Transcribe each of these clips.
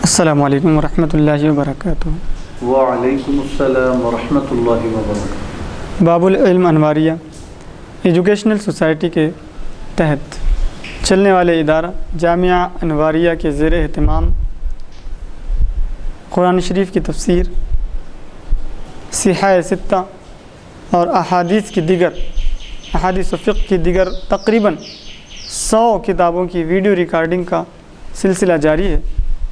السلام علیکم ورحمۃ اللہ وبرکاتہ۔ وعلیکم السلام ورحمۃ اللہ وبرکاتہ۔ باب العلم انواریہ ایجوکیشنل سوسائٹی کے تحت چلنے والے ادارہ جامعہ انواریہ کے زیر اہتمام قرآن شریف کی تفسیر، صحاح ستہ اور احادیث و فقہ کی دیگر تقریباً 100 کتابوں کی ویڈیو ریکارڈنگ کا سلسلہ جاری ہے۔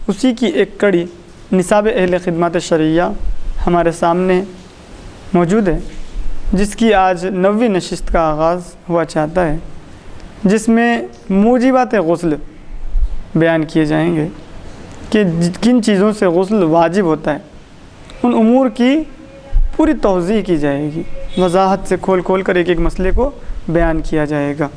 اسی کی ایک کڑی نصاب اہل خدمات شرعیہ ہمارے سامنے موجود ہے، جس کی آج 90ویں نشست کا آغاز ہوا چاہتا ہے، جس میں موجبات غسل بیان کیے جائیں گے کہ کن چیزوں سے غسل واجب ہوتا ہے۔ ان امور کی پوری توضیح کی جائے گی، وضاحت سے کھول کھول کر ایک ایک مسئلے کو بیان کیا جائے گا۔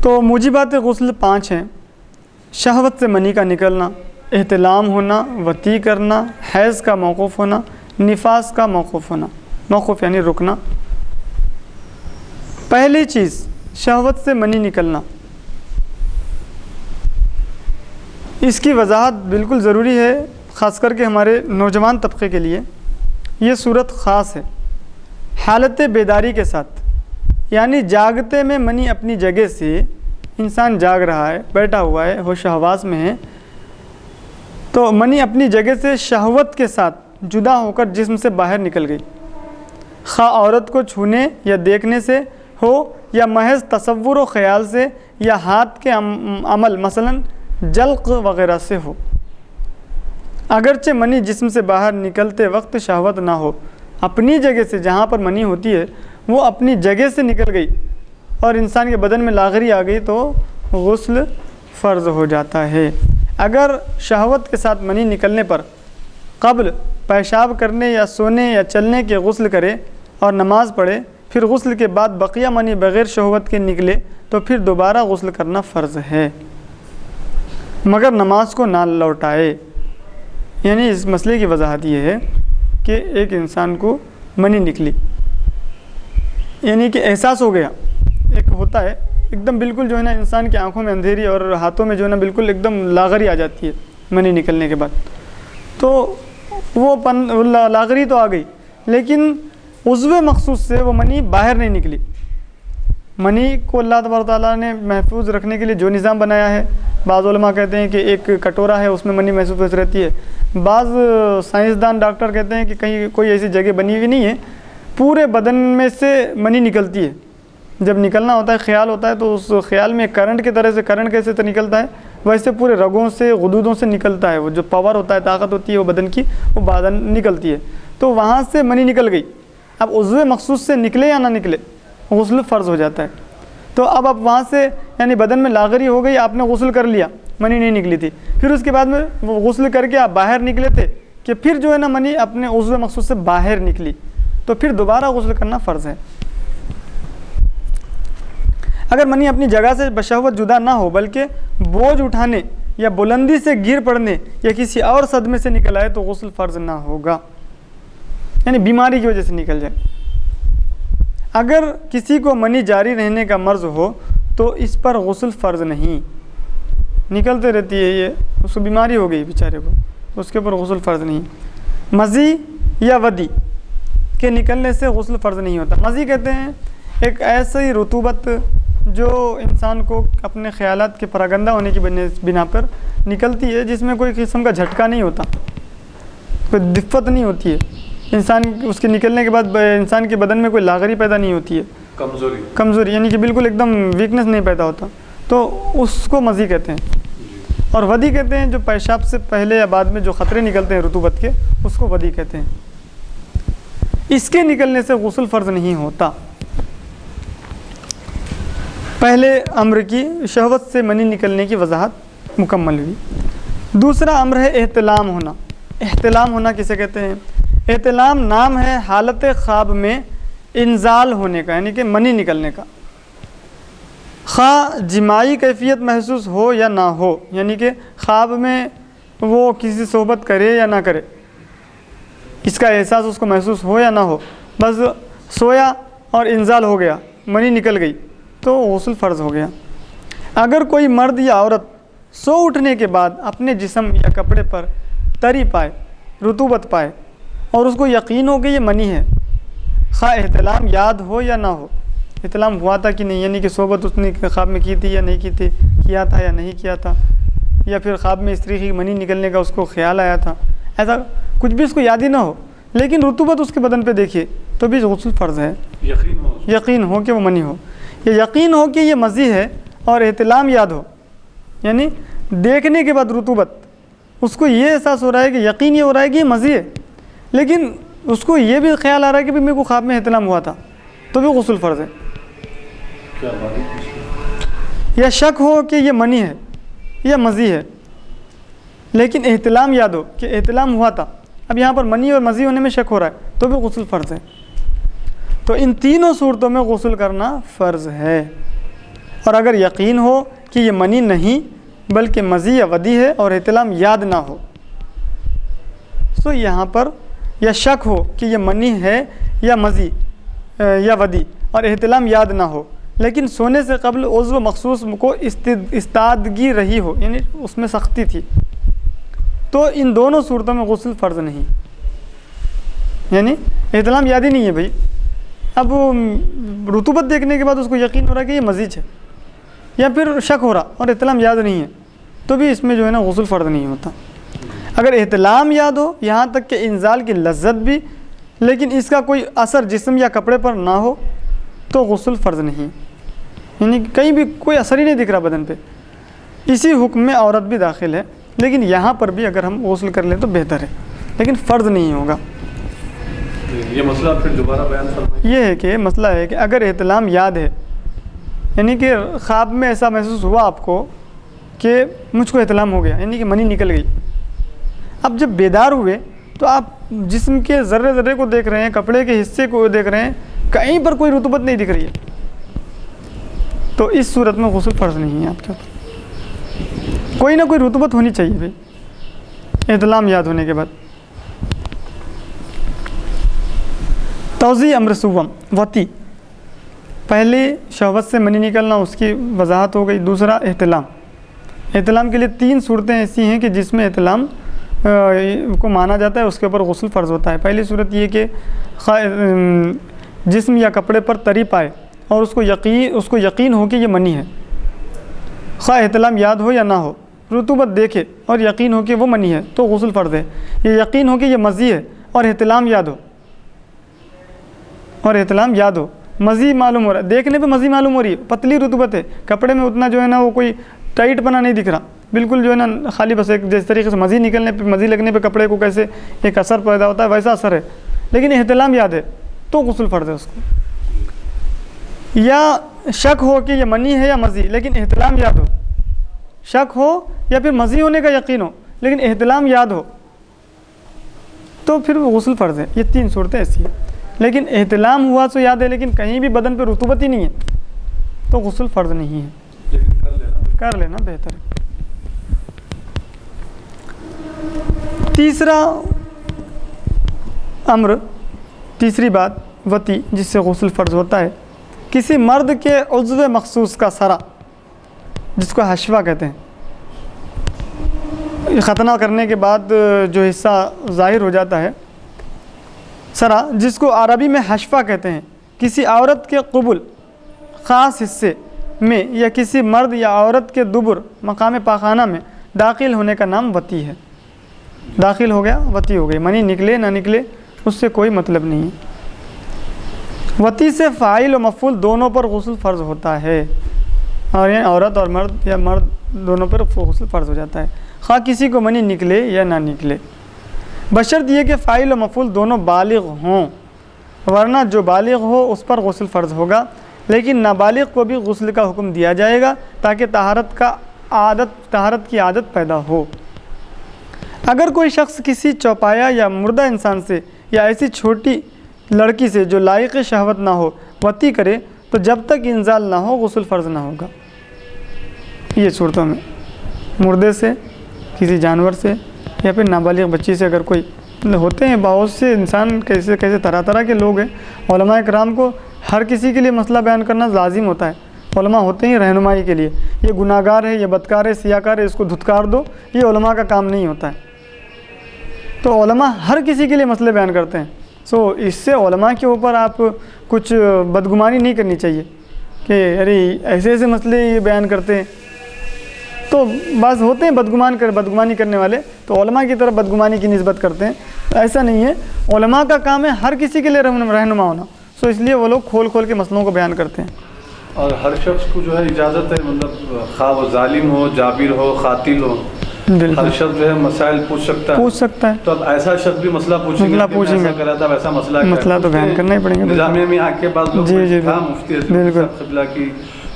تو موجبات غسل 5 ہیں: شہوت سے منی کا نکلنا، احتلام ہونا، وطی کرنا، حیض کا موقوف ہونا، نفاس کا موقوف ہونا۔ موقوف یعنی رکنا۔ پہلی چیز شہوت سے منی نکلنا، اس کی وضاحت بالکل ضروری ہے، خاص کر کے ہمارے نوجوان طبقے کے لیے۔ یہ صورت خاص ہے حالت بیداری کے ساتھ، یعنی جاگتے میں منی اپنی جگہ سے، انسان جاگ رہا ہے، بیٹھا ہوا ہے، ہوش و حواس میں ہے، تو منی اپنی جگہ سے شہوت کے ساتھ جدا ہو کر جسم سے باہر نکل گئی، خواہ عورت کو چھونے یا دیکھنے سے ہو یا محض تصور و خیال سے یا ہاتھ کے عمل مثلا جلق وغیرہ سے ہو۔ اگرچہ منی جسم سے باہر نکلتے وقت شہوت نہ ہو، اپنی جگہ سے جہاں پر منی ہوتی ہے وہ اپنی جگہ سے نکل گئی اور انسان کے بدن میں لاغری آ گئی تو غسل فرض ہو جاتا ہے۔ اگر شہوت کے ساتھ منی نکلنے پر قبل پیشاب کرنے یا سونے یا چلنے کے غسل کرے اور نماز پڑھے، پھر غسل کے بعد بقیہ منی بغیر شہوت کے نکلے تو پھر دوبارہ غسل کرنا فرض ہے، مگر نماز کو نہ لوٹائے۔ یعنی اس مسئلے کی وضاحت یہ ہے کہ ایک انسان کو منی نکلی، یعنی کہ احساس ہو گیا، ایک ہوتا ہے ایک دم بالکل جو ہے نا انسان کی آنکھوں میں اندھیری اور ہاتھوں میں جو ہے نا بالکل ایک دم لاغری آ جاتی ہے منی نکلنے کے بعد، تو وہ لاغری تو آ گئی، لیکن عضو مخصوص سے وہ منی باہر نہیں نکلی۔ منی کو اللہ تبارک تعالیٰ نے محفوظ رکھنے کے لیے جو نظام بنایا ہے، بعض علماء کہتے ہیں کہ ایک کٹورا ہے اس میں منی محفوظ رہتی ہے، بعض سائنسدان ڈاکٹر کہتے ہیں کہ کہیں کوئی ایسی جگہ بنی ہوئی نہیں ہے، پورے بدن میں سے منی نکلتی ہے۔ جب نکلنا ہوتا ہے خیال ہوتا ہے تو اس خیال میں کرنٹ کی طرح سے، کرنٹ کیسے تو نکلتا ہے ویسے پورے رگوں سے، غدودوں سے نکلتا ہے، وہ جو پاور ہوتا ہے، طاقت ہوتی ہے وہ بدن کی، وہ بدن نکلتی ہے، تو وہاں سے منی نکل گئی۔ اب عضو مخصوص سے نکلے یا نہ نکلے غسل فرض ہو جاتا ہے۔ تو اب وہاں سے یعنی بدن میں لاغری ہو گئی، آپ نے غسل کر لیا، منی نہیں نکلی تھی، پھر اس کے بعد میں وہ غسل کر کے آپ باہر نکلے تھے کہ پھر جو ہے نا منی اپنے عضو مخصوص سے باہر نکلی، تو پھر دوبارہ غسل کرنا فرض ہے۔ اگر منی اپنی جگہ سے بشہوت جدا نہ ہو بلکہ بوجھ اٹھانے یا بلندی سے گر پڑنے یا کسی اور صدمے سے نکل آئے تو غسل فرض نہ ہوگا، یعنی بیماری کی وجہ سے نکل جائے۔ اگر کسی کو منی جاری رہنے کا مرض ہو تو اس پر غسل فرض نہیں، نکلتے رہتی ہے، یہ اس کو بیماری ہو گئی بیچارے کو، اس کے اوپر غسل فرض نہیں۔ مزی یا ودی کے نکلنے سے غسل فرض نہیں ہوتا۔ مزی کہتے ہیں ایک ایسی رطوبت جو انسان کو اپنے خیالات کے پراگندہ ہونے کی بنا پر نکلتی ہے، جس میں کوئی قسم کا جھٹکا نہیں ہوتا، کوئی دفت نہیں ہوتی ہے، انسان اس کے نکلنے کے بعد انسان کے بدن میں کوئی لاغری پیدا نہیں ہوتی ہے، کمزوری یعنی کہ بالکل ایک دم ویکنس نہیں پیدا ہوتا، تو اس کو مزی کہتے ہیں۔ اور ودی کہتے ہیں جو پیشاب سے پہلے یا بعد میں جو خطرے نکلتے ہیں رطوبت کے، اس کو ودی کہتے ہیں۔ اس کے نکلنے سے غسل فرض نہیں ہوتا۔ پہلے امر کی شہوت سے منی نکلنے کی وضاحت مکمل ہوئی۔ دوسرا امر ہے احتلام ہونا۔ احتلام ہونا کسے کہتے ہیں؟ احتلام نام ہے حالت خواب میں انزال ہونے کا، یعنی کہ منی نکلنے کا، خواہ جماعی کیفیت محسوس ہو یا نہ ہو، یعنی کہ خواب میں وہ کسی صحبت کرے یا نہ کرے، اس کا احساس اس کو محسوس ہو یا نہ ہو، بس سویا اور انزال ہو گیا، منی نکل گئی تو غسل فرض ہو گیا۔ اگر کوئی مرد یا عورت سو اٹھنے کے بعد اپنے جسم یا کپڑے پر تری پائے، رطوبت پائے اور اس کو یقین ہو کہ یہ منی ہے، خواہ احتلام یاد ہو یا نہ ہو، احتلام ہوا تھا کہ نہیں، یعنی کہ صحبت اس نے خواب میں کی تھی یا نہیں کی تھی، کیا تھا یا نہیں کیا تھا، یا پھر خواب میں استری کی منی نکلنے کا اس کو خیال آیا تھا، ایسا کچھ بھی اس کو یاد ہی نہ ہو لیکن رطوبت اس کے بدن پہ دیکھیے تو بھی غسل فرض ہے، یقین ہو کہ وہ منی ہو، یا یقین ہو کہ یہ مزی ہے اور احتلام یاد ہو، یعنی دیکھنے کے بعد رطوبت اس کو یہ احساس ہو رہا ہے کہ یقین یہ ہو رہا ہے کہ یہ مزی ہے، لیکن اس کو یہ بھی خیال آ رہا ہے کہ میرے کو خواب میں احتلام ہوا تھا تو بھی غسل فرض ہے۔ یا شک ہو کہ یہ منی ہے یا مزی ہے لیکن احتلام یاد ہو کہ احتلام ہوا تھا، اب یہاں پر منی اور مزی ہونے میں شک ہو رہا ہے تو بھی غسل فرض ہے۔ تو ان تینوں صورتوں میں غسل کرنا فرض ہے، اور اگر یقین ہو کہ یہ منی نہیں بلکہ مزی یا ودی ہے اور احتلام یاد نہ ہو، تو یہاں پر یا شک ہو کہ یہ منی ہے یا مزی یا ودی اور احتلام یاد نہ ہو لیکن سونے سے قبل عضو مخصوص کو استادگی رہی ہو، یعنی اس میں سختی تھی، تو ان دونوں صورتوں میں غسل فرض نہیں، یعنی احتلام یاد ہی نہیں ہے بھائی، اب رطوبت دیکھنے کے بعد اس کو یقین ہو رہا ہے کہ یہ مزید ہے، یا پھر شک ہو رہا اور احتلام یاد نہیں ہے تو بھی اس میں جو ہے نا غسل فرض نہیں ہوتا۔ اگر احتلام یاد ہو یہاں تک کہ انزال کی لذت بھی لیکن اس کا کوئی اثر جسم یا کپڑے پر نہ ہو تو غسل فرض نہیں، یعنی کہیں بھی کوئی اثر ہی نہیں دکھ رہا بدن پہ، اسی حکم میں عورت بھی داخل ہے، لیکن یہاں پر بھی اگر ہم غسل کر لیں تو بہتر ہے لیکن فرض نہیں ہوگا۔ یہ مسئلہ پھر دوبارہ بیان فرمائیں۔ یہ ہے کہ مسئلہ ہے کہ اگر احتلام یاد ہے، یعنی کہ خواب میں ایسا محسوس ہوا آپ کو کہ مجھ کو احتلام ہو گیا، یعنی کہ منی نکل گئی، اب جب بیدار ہوئے تو آپ جسم کے ذرے ذرے کو دیکھ رہے ہیں، کپڑے کے حصے کو دیکھ رہے ہیں، کہیں پر کوئی رطوبت نہیں دکھ رہی ہے، تو اس صورت میں غسل فرض نہیں ہے آپ کے اوپر، کوئی نہ کوئی رطوبت ہونی چاہیے بھائی احتلام یاد ہونے کے بعد۔ توضیح امر سوم وتی، پہلے شہوت سے منی نکلنا اس کی وضاحت ہو گئی، دوسرا احتلام، احتلام کے لیے تین صورتیں ایسی ہیں کہ جس میں احتلام کو مانا جاتا ہے، اس کے اوپر غسل فرض ہوتا ہے۔ پہلی صورت یہ کہ جسم یا کپڑے پر تری پائے اور اس کو یقین ہو کہ یہ منی ہے، خواہ احتلام یاد ہو یا نہ ہو، رطوبت دیکھے اور یقین ہو کہ وہ منی ہے تو غسل فرض ہے، یہ یقین ہو کہ یہ مزی ہے اور احتلام یاد ہو، مزی معلوم ہو رہا ہے، دیکھنے پہ مزی معلوم ہو رہی ہے، پتلی رطوبت ہے، کپڑے میں اتنا جو ہے نا وہ کوئی ٹائٹ بنا نہیں دکھ رہا، بالکل جو ہے نا خالی بس ایک جس طریقے سے مزی نکلنے پہ مزی لگنے پہ کپڑے کو کیسے ایک اثر پیدا ہوتا ہے ویسا اثر ہے، لیکن احتلام یاد ہے تو غسل فرض ہے اس کو۔ یا شک ہو کہ یہ منی ہے یا مزی لیکن احتلام یاد ہو، شک ہو یا پھر مزی ہونے کا یقین ہو لیکن احتلام یاد ہو تو پھر غسل فرض ہے۔ یہ تین صورتیں ایسی ہیں، لیکن احتلام ہوا تو یاد ہے لیکن کہیں بھی بدن پہ رطوبت ہی نہیں ہے تو غسل فرض نہیں ہے، لیکن کر لینا بہتر ہے۔ تیسرا امر، تیسری بات وتی جس سے غسل فرض ہوتا ہے، کسی مرد کے عضو مخصوص کا سرا، جس کو حشفہ کہتے ہیں، ختنہ کرنے کے بعد جو حصہ ظاہر ہو جاتا ہے سرا، جس کو عربی میں حشفہ کہتے ہیں، کسی عورت کے قبل خاص حصے میں یا کسی مرد یا عورت کے دبر مقام پاخانہ میں داخل ہونے کا نام وتی ہے۔ داخل ہو گیا وتی ہو گئی، منی نکلے نہ نکلے اس سے کوئی مطلب نہیں ہے۔ وتی سے فاعل و مفعول دونوں پر غسل فرض ہوتا ہے، اور یعنی عورت اور مرد یا مرد دونوں پر غسل فرض ہو جاتا ہے، خواہ کسی کو منی نکلے یا نہ نکلے، بشرط یہ کہ فاعل و مفعول دونوں بالغ ہوں، ورنہ جو بالغ ہو اس پر غسل فرض ہوگا، لیکن نابالغ کو بھی غسل کا حکم دیا جائے گا تاکہ طہارت کی عادت پیدا ہو۔ اگر کوئی شخص کسی چوپایا یا مردہ انسان سے یا ایسی چھوٹی لڑکی سے جو لائق شہوت نہ ہو وتی کرے تو جب تک انزال نہ ہو غسل فرض نہ ہوگا۔ یہ صورتوں میں مردے سے، کسی جانور سے یا پھر نابالغ بچی سے، اگر کوئی ہوتے ہیں بہت سے انسان، کیسے طرح طرح کے لوگ ہیں، علماء کرام کو ہر کسی کے لیے مسئلہ بیان کرنا لازم ہوتا ہے، علماء ہوتے ہیں رہنمائی کے لیے. یہ گناہ گار ہے، یہ بدکار ہے، سیاکار ہے، اس کو دھتکار دو، یہ علماء کا کام نہیں ہوتا ہے. تو علماء ہر کسی کے لیے مسئلے بیان کرتے ہیں. اس سے علماء کے اوپر آپ کچھ بدگمانی نہیں کرنی چاہیے کہ ارے ایسے ایسے مسئلے یہ بیان کرتے ہیں. تو بعض ہوتے ہیں بدگمانی کرنے والے، تو علماء کی طرف بدگمانی کی نسبت کرتے ہیں. ایسا نہیں ہے، علماء کا کام ہے ہر کسی کے لیے رہنما ہونا. اس لیے وہ لوگ کھول کے مسئلوں کو بیان کرتے ہیں. اور ہر شخص کو جو ہے اجازت ہے، مطلب خواہ وہ ظالم ہو، جابر ہو، قاتل ہو، ہر شخص جو ہے مسائل پوچھ سکتا ہے. تو اب ایسا شخص بھی مسئلہ پوچھیں گے، ایسا کرا تھا ویسا مسئلہ تو بیان کرنا ہی پڑے گا. نظامیہ میں آ کے بعد لوگ مفتی قبلہ کی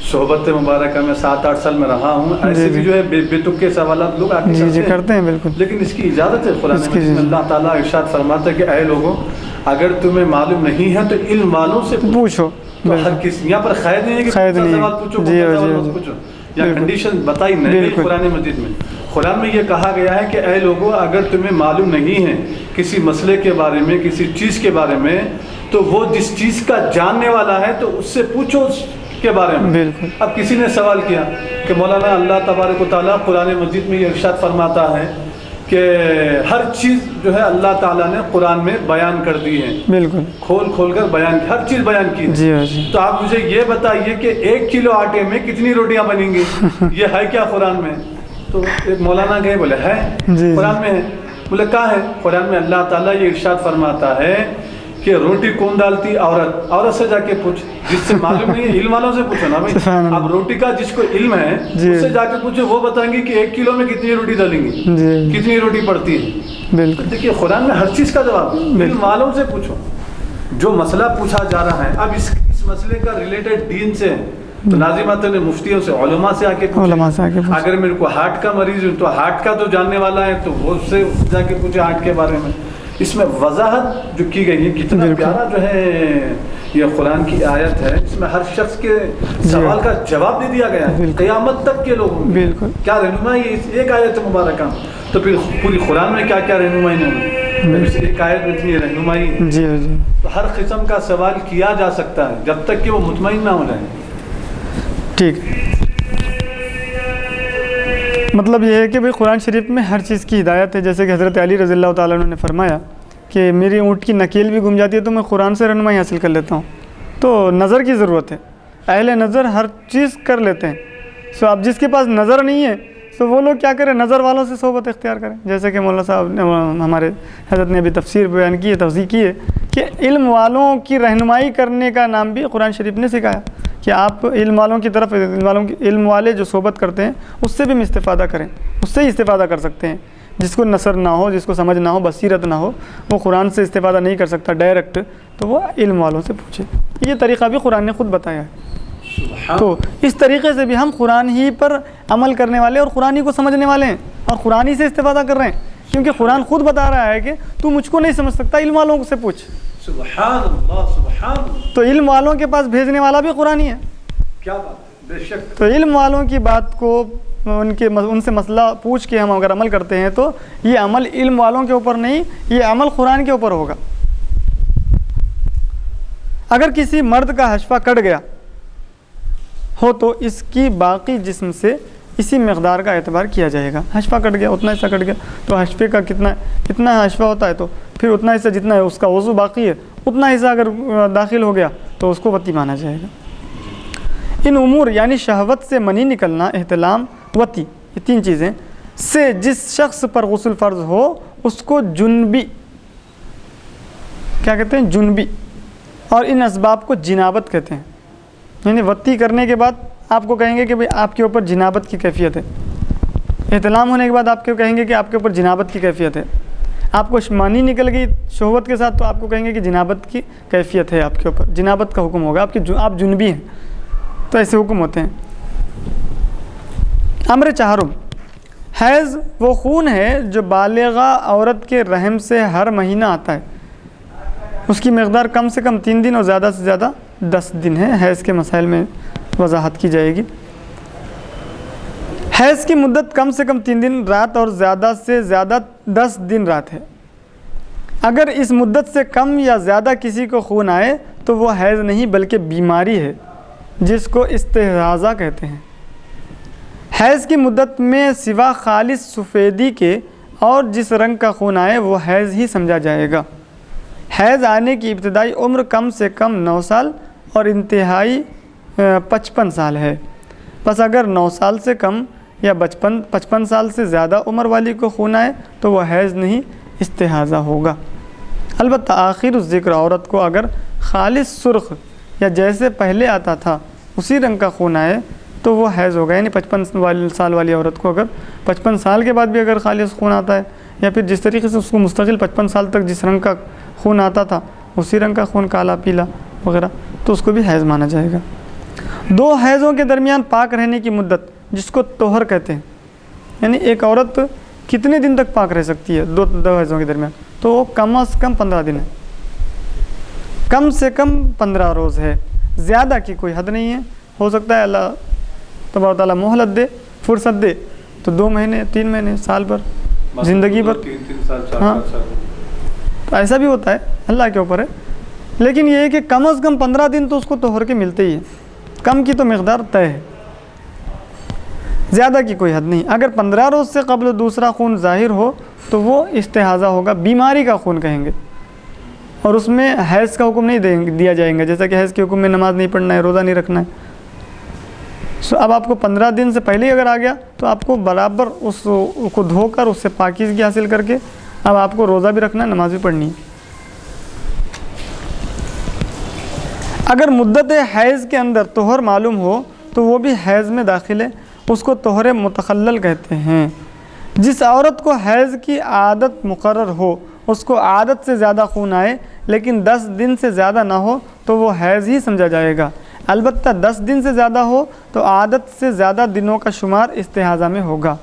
صحبت مبارکہ میں 7-8 سال میں رہا ہوں، ایسے بھی جو ہے بے تکے سوالات لوگ آ کے کرتے ہیں. بالکل. لیکن اس کی اجازت ہے. قرآن میں اللہ تعالیٰ ارشاد فرماتا ہے کہ اے لوگوں، اگر تمہیں معلوم نہیں ہے تو علم والوں سے پوچھو. ہر کسی یہاں پر خیر نہیں ہے کہ سوال پوچھو، پوچھو یا کنڈیشن بتائی نہیں قرآن مجید میں. قرآن میں یہ کہا گیا ہے کہ اے لوگوں، اگر تمہیں معلوم نہیں ہے کسی مسئلے کے بارے میں، کسی چیز کے بارے میں، تو وہ جس چیز کا جاننے والا ہے تو اس سے پوچھو اس کے بارے میں. بالکل. اب کسی نے سوال کیا کہ مولانا اللہ تبارک و تعالیٰ قرآن مجید میں یہ ارشاد فرماتا ہے کہ ہر چیز جو ہے اللہ تعالیٰ نے قرآن میں بیان کر دی ہے. بالکل. کھول کر بیان، ہر چیز بیان کی. تو آپ مجھے یہ بتائیے کہ 1 کلو آٹے میں کتنی روٹیاں بنیں گی؟ یہ ہے کیا قرآن میں؟ تو ایک مولانا گئے، بولے ہے قرآن میں ہے. بولے کہاں ہے؟ قرآن میں اللہ تعالیٰ یہ ارشاد فرماتا ہے کہ روٹی کون ڈالتی؟ عورت سے جا کے پوچھ. جس سے معلوم نہیں ہے علم والوں سے پوچھو نا بھائی. اب روٹی کا جس کو علم ہے اس سے جا کے پوچھو، وہ بتائیں گے کہ 1 کلو میں کتنی روٹی ڈالیں گی، کتنی روٹی پڑتی ہے. بالکل. دیکھیے قرآن میں ہر چیز کا جواب علم والوں سے پوچھو. جو مسئلہ پوچھا جا رہا ہے، اب اس مسئلے کا ریلیٹڈ دین سے تو ناظمات نے مفتیوں سے، علماء سے آ کے پوچھے. اگر میرے کو ہارٹ کا مریض ہوں تو ہارٹ کا تو جاننے والا ہے، تو وہ اس سے جا کے پوچھے ہارٹ کے بارے میں. اس میں وضاحت جو کی گئی ہے، کتنا پیارا جو ہے یہ قرآن کی آیت ہے. اس میں ہر شخص کے سوال کا جواب دے دیا گیا ہے قیامت تک کے لوگوں میں. کیا رہنمائی ہے اس ایک آیت مبارکہ. تو پھر پوری قرآن میں کیا کیا رہنمائی نہیں، اس ایک آیت میں اتنی رہنمائی ہے. تو ہر قسم کا سوال کیا جا سکتا ہے جب تک کہ وہ مطمئن نہ ہو جائے. ٹھیک. مطلب یہ ہے کہ بھئی قرآن شریف میں ہر چیز کی ہدایت ہے. جیسے کہ حضرت علی رضی اللہ تعالیٰ عنہ نے فرمایا کہ میری اونٹ کی نکیل بھی گم جاتی ہے تو میں قرآن سے رہنمائی حاصل کر لیتا ہوں. تو نظر کی ضرورت ہے. اہل نظر ہر چیز کر لیتے ہیں. اب جس کے پاس نظر نہیں ہے تو وہ لوگ کیا کریں، نظر والوں سے صحبت اختیار کریں. جیسے کہ مولانا صاحب نے، ہمارے حضرت نے ابھی تفسیر بیان کی ہے، توضیح کی ہے کہ علم والوں کی رہنمائی کرنے کا نام بھی قرآن شریف نے سکھایا کہ آپ علم والوں کی طرف، علم والے جو صحبت کرتے ہیں اس سے بھی استفادہ کریں، اس سے ہی استفادہ کر سکتے ہیں. جس کو نثر نہ ہو، جس کو سمجھ نہ ہو، بصیرت نہ ہو، وہ قرآن سے استفادہ نہیں کر سکتا ڈائریکٹ، تو وہ علم والوں سے پوچھے. یہ طریقہ بھی قرآن نے خود بتایا ہے. تو اس طریقے سے بھی ہم قرآن ہی پر عمل کرنے والے اور قرآن ہی کو سمجھنے والے ہیں اور قرآن ہی سے استفادہ کر رہے ہیں. کیونکہ قرآن خود بتا رہا ہے کہ تو مجھ کو نہیں سمجھ سکتا، علم والوں سے پوچھ. سبحان اللہ، سبحان اللہ. تو علم والوں کے پاس بھیجنے والا بھی قرآن ہی ہے. کیا بات، بے شک. تو علم والوں کی بات کو ان سے مسئلہ پوچھ کے ہم اگر عمل کرتے ہیں تو یہ عمل علم والوں کے اوپر نہیں، یہ عمل قرآن کے اوپر ہوگا. اگر کسی مرد کا حشفہ کٹ گیا ہو تو اس کی باقی جسم سے اسی مقدار کا اعتبار کیا جائے گا. حشفہ کٹ گیا، اتنا حصہ کٹ گیا، تو حشفے کا اتنا حشفہ ہوتا ہے تو پھر اتنا حصہ جتنا ہے اس کا وضو باقی ہے، اتنا حصہ اگر داخل ہو گیا تو اس کو وطی مانا جائے گا. ان امور یعنی شہوت سے منی نکلنا، احتلام، وطی، یہ 3 چیزیں سے جس شخص پر غسل فرض ہو اس کو جنبی، کیا کہتے ہیں، جنبی. اور ان اسباب کو جنابت کہتے ہیں. یعنی وطی کرنے کے بعد آپ کو کہیں گے کہ بھئی آپ کے اوپر جنابت کی کیفیت ہے. احتلام ہونے کے بعد آپ کو کہیں گے کہ آپ کے اوپر جنابت کی کیفیت ہے. آپ کو منی نکل گئی شہوت کے ساتھ تو آپ کو کہیں گے کہ جنابت کی کیفیت ہے آپ کے اوپر، جنابت کا حکم ہوگا، آپ جنبی ہیں. تو ایسے حکم ہوتے ہیں. امر چہارم، حیض وہ خون ہے جو بالغہ عورت کے رحم سے ہر مہینہ آتا ہے. اس کی مقدار کم سے کم 3 دن اور زیادہ سے زیادہ 10 دن ہے. حیض کے مسائل میں وضاحت کی جائے گی. حیض کی مدت کم سے کم 3 دن رات اور زیادہ سے زیادہ 10 دن رات ہے. اگر اس مدت سے کم یا زیادہ کسی کو خون آئے تو وہ حیض نہیں بلکہ بیماری ہے. جس کو استحاضہ کہتے ہیں۔ حیض کی مدت میں سوا خالص سفیدی کے اور جس رنگ کا خون آئے وہ حیض ہی سمجھا جائے گا۔ حیض آنے کی ابتدائی عمر کم سے کم 9 سال اور انتہائی 55 سال ہے۔ بس اگر 9 سال سے کم یا 55 سال سے زیادہ عمر والی کو خون آئے تو وہ حیض نہیں، استحاضہ ہوگا۔ البتہ آخر الذکر عورت کو اگر خالص سرخ یا جیسے پہلے آتا تھا اسی رنگ کا خون آئے تو وہ حیض ہوگا، یعنی 55 سال والی عورت کو اگر 55 سال کے بعد بھی اگر خالص خون آتا ہے یا پھر جس طریقے سے اس کو مستقل 55 سال تک جس رنگ کا خون آتا تھا اسی رنگ کا خون، کالا پیلا وغیرہ، تو اس کو بھی حیض مانا جائے گا۔ 2 حیضوں کے درمیان پاک رہنے کی مدت جس کو طہر کہتے ہیں، یعنی ایک عورت کتنے دن تک پاک رہ سکتی ہے 2 حیضوں کے درمیان، تو وہ کم از کم 15 دن ہے، کم سے کم 15 روز ہے، زیادہ کی کوئی حد نہیں ہے۔ ہو سکتا ہے اللہ تبارک تعالیٰ مہلت دے، فرصت دے تو 2 مہینے 3 مہینے سال بھر زندگی بھر، 3 سال 4 ہاں سال، تو ایسا بھی ہوتا ہے، اللہ کے اوپر ہے۔ لیکن یہ ہے کہ کم از کم 15 دن تو اس کو طہر کے ملتے ہی ہیں، کم کی تو مقدار طے ہے، زیادہ کی کوئی حد نہیں۔ اگر 15 روز سے قبل دوسرا خون ظاہر ہو تو وہ استحاضہ ہوگا، بیماری کا خون کہیں گے، اور اس میں حیض کا حکم نہیں دیا جائے گا، جیسا کہ حیض کے حکم میں نماز نہیں پڑھنا ہے، روزہ نہیں رکھنا ہے۔ اب آپ کو 15 دن سے پہلے اگر آ گیا تو آپ کو برابر اس کو دھو کر اس سے پاکیزگی حاصل کر کے اب آپ کو روزہ بھی رکھنا ہے، نماز بھی پڑھنی ہے۔ اگر مدت حیض کے اندر طہر معلوم ہو تو وہ بھی حیض میں داخل ہے، اس کو طہر متخلل کہتے ہیں۔ جس عورت کو حیض کی عادت مقرر ہو، اس کو عادت سے زیادہ خون آئے لیکن 10 دن سے زیادہ نہ ہو تو وہ حیض ہی سمجھا جائے گا۔ البتہ 10 دن سے زیادہ ہو تو عادت سے زیادہ دنوں کا شمار استحاضہ میں ہوگا،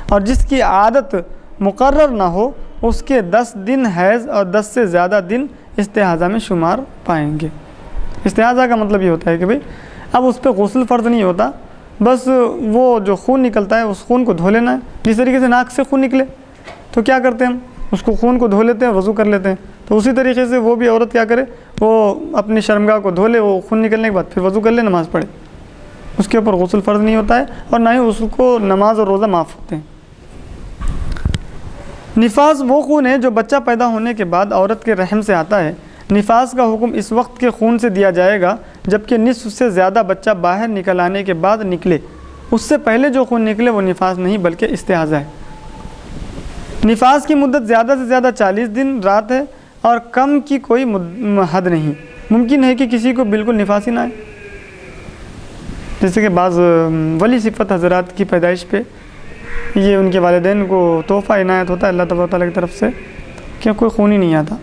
اور جس کی عادت مقرر نہ ہو اس کے 10 دن حیض اور 10 سے زیادہ دن استحاضہ میں شمار پائیں گے۔ استحاضہ کا مطلب یہ ہوتا ہے کہ بھئی اب اس پہ غسل فرض نہیں ہوتا، بس وہ جو خون نکلتا ہے اس خون کو دھو لینا ہے۔ جس طریقے سے ناک سے خون نکلے تو کیا کرتے ہیں ہم اس کو خون کو دھو لیتے ہیں، وضو کر لیتے ہیں، تو اسی طریقے سے وہ بھی عورت کیا کرے، وہ اپنی شرمگاہ کو دھو لے، وہ خون نکلنے کے بعد پھر وضو کر لے، نماز پڑھے، اس کے اوپر غسل فرض نہیں ہوتا ہے اور نہ ہی اس کو نماز اور روزہ معاف ہوتے ہیں۔ نفاس وہ خون ہے جو بچہ پیدا ہونے کے بعد عورت کے رحم سے آتا ہے۔ نفاس کا حکم اس وقت کے خون سے دیا جائے گا جبکہ نصف سے زیادہ بچہ باہر نکل آنے کے بعد نکلے، اس سے پہلے جو خون نکلے وہ نفاس نہیں بلکہ استحاضہ ہے۔ نفاس کی مدت زیادہ سے زیادہ 40 دن رات ہے اور کم کی کوئی حد نہیں۔ ممکن ہے کہ کسی کو بالکل نفاس ہی نہ آئے، جیسے کہ بعض ولی صفت حضرات کی پیدائش پہ یہ ان کے والدین کو تحفہ عنایت ہوتا ہے اللہ تبارک تعالیٰ کی طرف سے کہ کوئی خون ہی نہیں آتا۔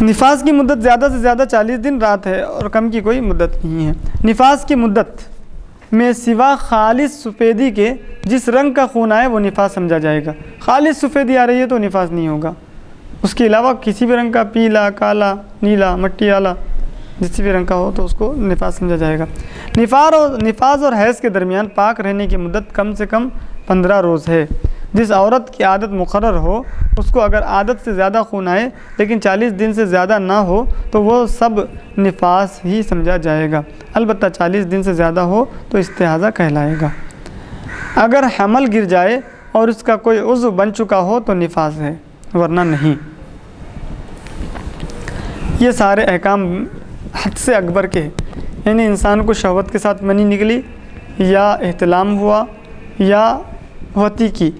نفاس کی مدت زیادہ سے زیادہ 40 دن رات ہے اور کم کی کوئی مدت نہیں ہے۔ نفاس کی مدت میں سوا خالص سفیدی کے جس رنگ کا خون آئے وہ نفاس سمجھا جائے گا۔ خالص سفیدی آ رہی ہے تو نفاس نہیں ہوگا، اس کے علاوہ کسی بھی رنگ کا، پیلا، کالا، نیلا، مٹی والا، جس بھی رنگ کا ہو تو اس کو نفاس سمجھا جائے گا۔ نفاس اور حیض کے درمیان پاک رہنے کی مدت کم سے کم 15 روز ہے۔ جس عورت کی عادت مقرر ہو اس کو اگر عادت سے زیادہ خون آئے لیکن 40 دن سے زیادہ نہ ہو تو وہ سب نفاس ہی سمجھا جائے گا، البتہ 40 دن سے زیادہ ہو تو استحاضہ کہلائے گا۔ اگر حمل گر جائے اور اس کا کوئی عضو بن چکا ہو تو نفاس ہے ورنہ نہیں۔ یہ سارے احکام حد سے اکبر کے ہیں، یعنی انسان کو شہوت کے ساتھ منی نکلی یا احتلام ہوا یا ہوتی کی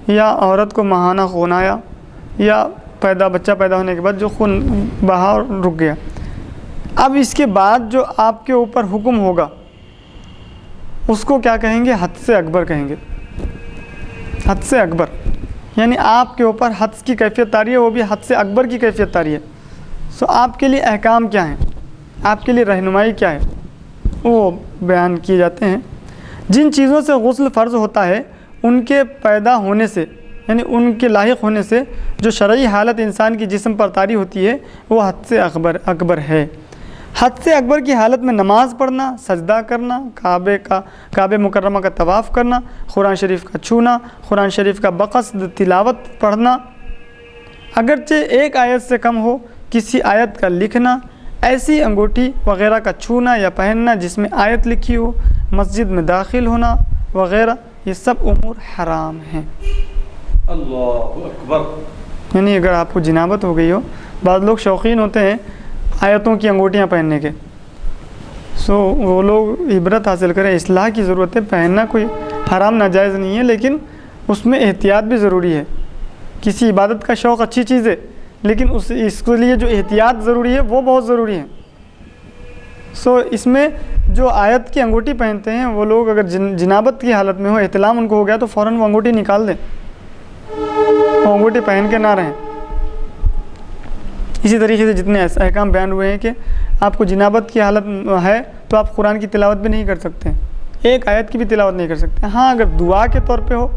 یا عورت کو ماہانہ خون آیا یا بچہ پیدا ہونے کے بعد جو خون بہا رک گیا، اب اس کے بعد جو آپ کے اوپر حکم ہوگا اس کو کیا کہیں گے؟ حد سے اکبر کہیں گے۔ حد سے اکبر یعنی آپ کے اوپر حد کی کیفیت طاری ہے، وہ بھی حد سے اکبر کی کیفیت طاری ہے۔ آپ کے لیے احکام کیا ہیں، آپ کے لیے رہنمائی کیا ہے، وہ بیان کیے جاتے ہیں۔ جن چیزوں سے غسل فرض ہوتا ہے ان کے پیدا ہونے سے یعنی ان کے لاحق ہونے سے جو شرعی حالت انسان کی جسم پر طاری ہوتی ہے وہ حد سے اکبر ہے۔ حد سے اکبر کی حالت میں نماز پڑھنا، سجدہ کرنا، کعبہ مکرمہ کا طواف کرنا، قرآن شریف کا چھونا، قرآن شریف کا بقصد تلاوت پڑھنا، اگرچہ ایک آیت سے کم ہو، کسی آیت کا لکھنا، ایسی انگوٹھی وغیرہ کا چھونا یا پہننا جس میں آیت لکھی ہو، مسجد میں داخل ہونا وغیرہ، یہ سب امور حرام ہیں۔ اللہ اکبر۔ یعنی اگر آپ کو جنابت ہو گئی ہو، بعض لوگ شوقین ہوتے ہیں آیتوں کی انگوٹھیاں پہننے کے، وہ لوگ عبرت حاصل کریں، اصلاح کی ضرورت ہے، پہننا کوئی حرام ناجائز نہیں ہے، لیکن اس میں احتیاط بھی ضروری ہے۔ کسی عبادت کا شوق اچھی چیز ہے، لیکن اس کے لیے جو احتیاط ضروری ہے وہ بہت ضروری ہے۔ اس میں جو آیت کی انگوٹھی پہنتے ہیں وہ لوگ اگر جنابت کی حالت میں ہو، احتلام ان کو ہو گیا، تو فوراً وہ انگوٹھی نکال دیں، وہ انگوٹھی پہن کے نہ رہیں۔ اسی طریقے سے جتنے احکام بیان ہوئے ہیں کہ آپ کو جنابت کی حالت ہے تو آپ قرآن کی تلاوت بھی نہیں کر سکتے، ایک آیت کی بھی تلاوت نہیں کر سکتے۔ ہاں اگر دعا کے طور پہ ہو،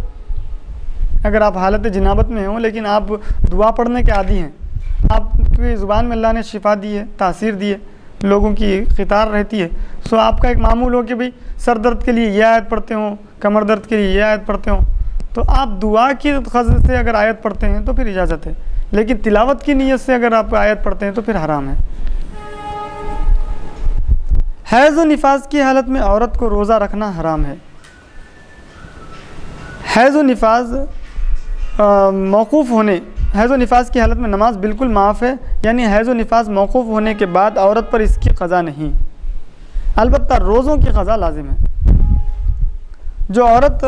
اگر آپ حالت جنابت میں ہوں لیکن آپ دعا پڑھنے کے عادی ہیں، آپ کی زبان میں اللہ نے شفا دی ہے، تاثیر دی ہے، لوگوں کی قطار رہتی ہے، آپ کا ایک معمول ہو کہ بھئی سر درد کے لیے یہ آیت پڑھتے ہوں، کمر درد کے لیے یہ آیت پڑھتے ہوں، تو آپ دعا کی غرض سے اگر آیت پڑھتے ہیں تو پھر اجازت ہے، لیکن تلاوت کی نیت سے اگر آپ آیت پڑھتے ہیں تو پھر حرام ہے۔ حیض و نفاس کی حالت میں عورت کو روزہ رکھنا حرام ہے۔ حیض و نفاس کی حالت میں نماز بالکل معاف ہے، یعنی حیض و نفاس موقوف ہونے کے بعد عورت پر اس کی قضا نہیں، البتہ روزوں کی قضا لازم ہے۔ جو عورت